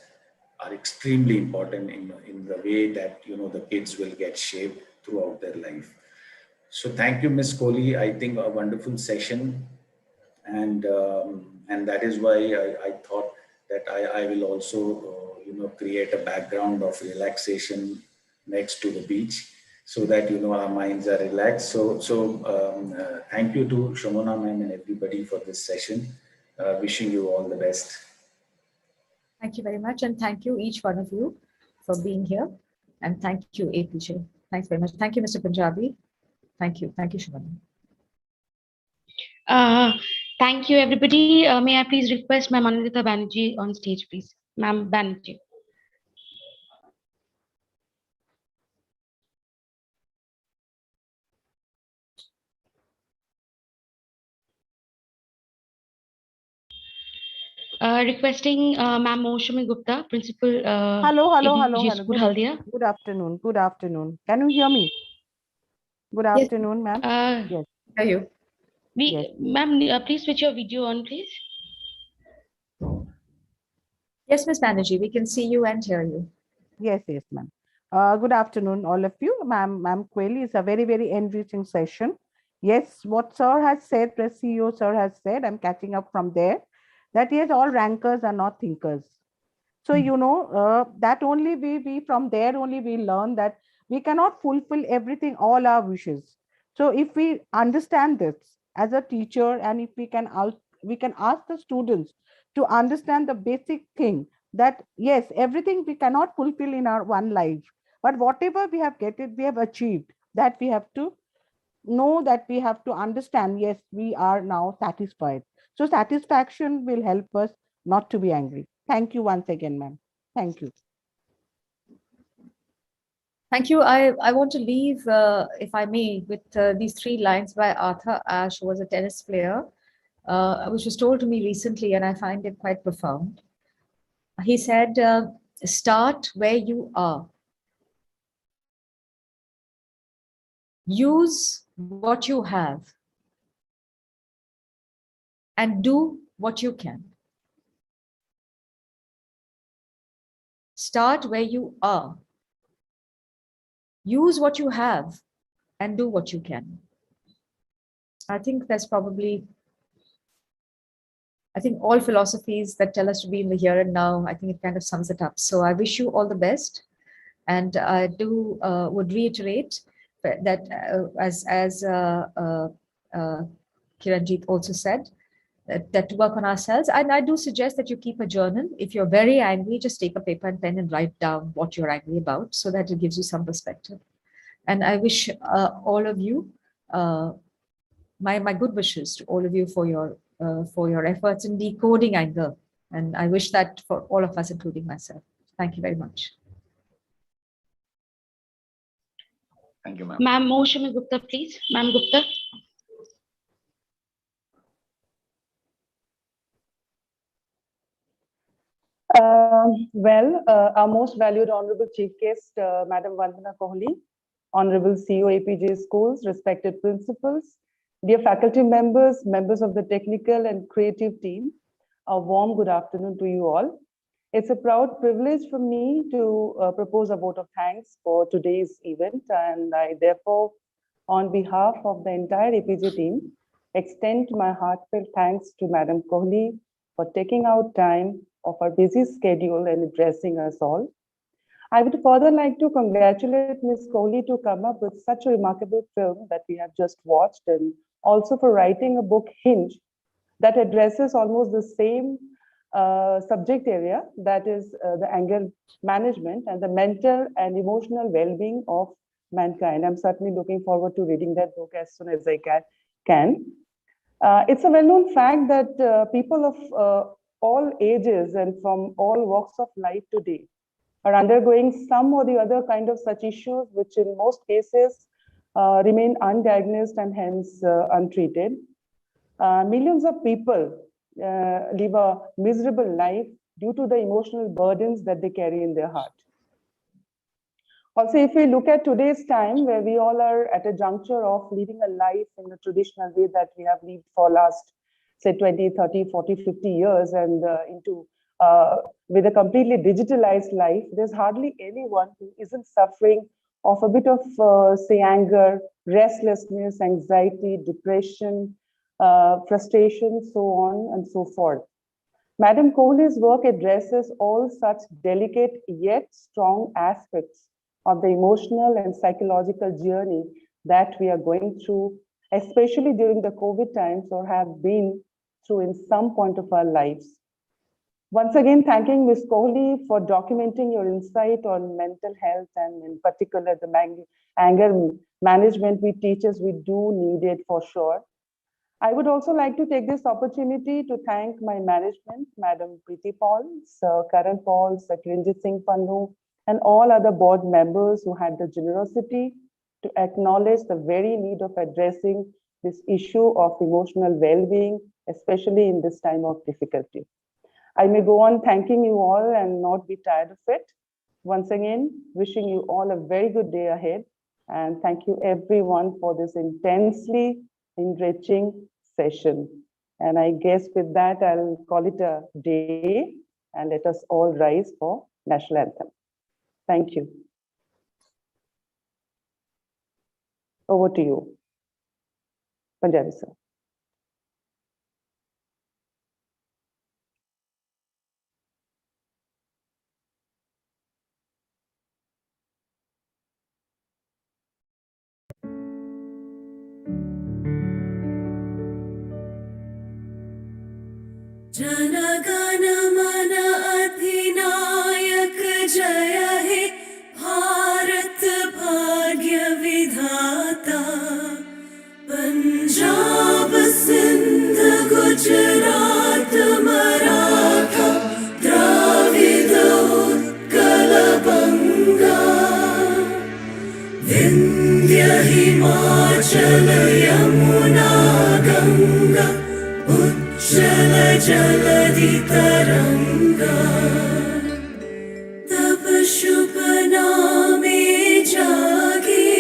are extremely important in the way that, the kids will get shaped throughout their life. So thank you, Ms. Kohli. I think a wonderful session. And that is why I thought that I will also, create a background of relaxation next to the beach. so that our minds are relaxed. So thank you to Shomona ma'am and everybody for this session. Wishing you all the best. Thank you very much, and thank you each one of you for being here, and thank you Apeejay. Thanks very much. Thank you, Mr. Punjabi. Thank you, Shomona. Thank you, everybody. May I please request Ma'am Anandita Banerjee on stage, please. Ma'am Banerjee. Requesting Ma'am Moushami Gupta, Principal. Hello. Apeejay School, Haldia. Good afternoon. Can you hear me? Good afternoon, ma'am. Yes. Hear you. Yes. Ma'am, please switch your video on, please. Yes, Ms. Banerjee, we can see you and hear you. Yes, ma'am. Good afternoon, all of you. Ma'am Kohli, is a very, very enriching session. Yes, what Sir has said, Press CEO Sir has said, I'm catching up from there, that yes, all rankers are not thinkers. So, that only we from there only we learn that we cannot fulfill everything, all our wishes. So if we understand this as a teacher, and if we can ask the students to understand the basic thing that yes, everything we cannot fulfill in our one life, but whatever we have we have achieved, that we have to know, that we have to understand, yes, we are now satisfied. So satisfaction will help us not to be angry. Thank you once again, ma'am. Thank you. Thank you. I want to leave, if I may, with these 3 lines by Arthur Ashe, who was a tennis player, which was told to me recently, and I find it quite profound. He said, start where you are. Use what you have and do what you can. Start where you are. Use what you have and do what you can. I think that's probably, all philosophies that tell us to be in the here and now, I think it kind of sums it up. So I wish you all the best. And I would reiterate that as Kiranjit also said, that to work on ourselves. And I do suggest that you keep a journal. If you're very angry, just take a paper and pen and write down what you're angry about, so that it gives you some perspective. And I wish all of you, my good wishes to all of you for your efforts in decoding anger. And I wish that for all of us, including myself. Thank you very much. Thank you, ma'am. Ma'am Moushami Gupta, please. Ma'am Gupta. Our most valued Honorable Chief Guest, Madam Vandana Kohli, Honorable CEO Apeejay Schools, respected principals, dear faculty members, members of the technical and creative team, a warm good afternoon to you all. It's a proud privilege for me to propose a vote of thanks for today's event, and I therefore, on behalf of the entire Apeejay team, extend my heartfelt thanks to Madam Kohli for taking out time of our busy schedule and addressing us all. I would further like to congratulate Ms. Kohli to come up with such a remarkable film that we have just watched, and also for writing a book, Hinge, that addresses almost the same subject area, that is the anger management and the mental and emotional well-being of mankind. I'm certainly looking forward to reading that book as soon as I can. It's a well-known fact that people of all ages and from all walks of life today are undergoing some or the other kind of such issues, which in most cases remain undiagnosed and hence untreated. Millions of people live a miserable life due to the emotional burdens that they carry in their heart. Also, if we look at today's time, where we all are at a juncture of living a life in the traditional way that we have lived for last, say, 20, 30, 40, 50 years, and with a completely digitalized life, there's hardly anyone who isn't suffering of a bit of, say, anger, restlessness, anxiety, depression, frustration, so on and so forth. Madam Kohli's work addresses all such delicate yet strong aspects of the emotional and psychological journey that we are going through, especially during the COVID times, or have been through in some point of our lives. Once again, thanking Ms. Kohli for documenting your insight on mental health, and in particular the anger management we teachers, we do need it for sure. I would also like to take this opportunity to thank my management, Madam Preeti Paul, Sir Karan Paul, Sir Kiranjit Singh Pannu, and all other board members who had the generosity to acknowledge the very need of addressing this issue of emotional well-being, especially in this time of difficulty. I may go on thanking you all and not be tired of it. Once again, wishing you all a very good day ahead. And thank you everyone for this intensely enriching session. And I guess with that, I'll call it a day and let us all rise for National Anthem. Thank you. Over to you, Punjabi sir. जनगण मन अधिनायक जय हे भारत भाग्य विधाता पंजाब सिंध गुजरात मराठा द्राविड उत्कल बंगा विंध्य हिमाचल यमुना गंगा उच्चल जलधि तरंगा तब शुभ नामे जागे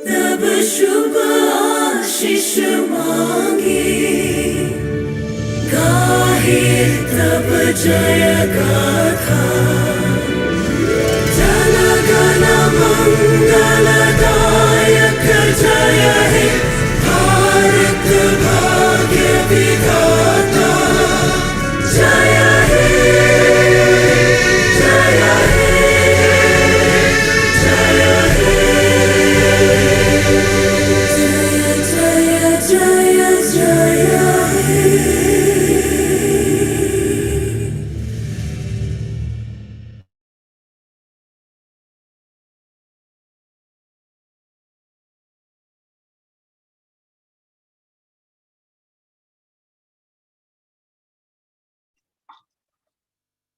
तब शुभ आशीष मांगे गाहे तब जय गाथा जन गण मंगलदायक जय हे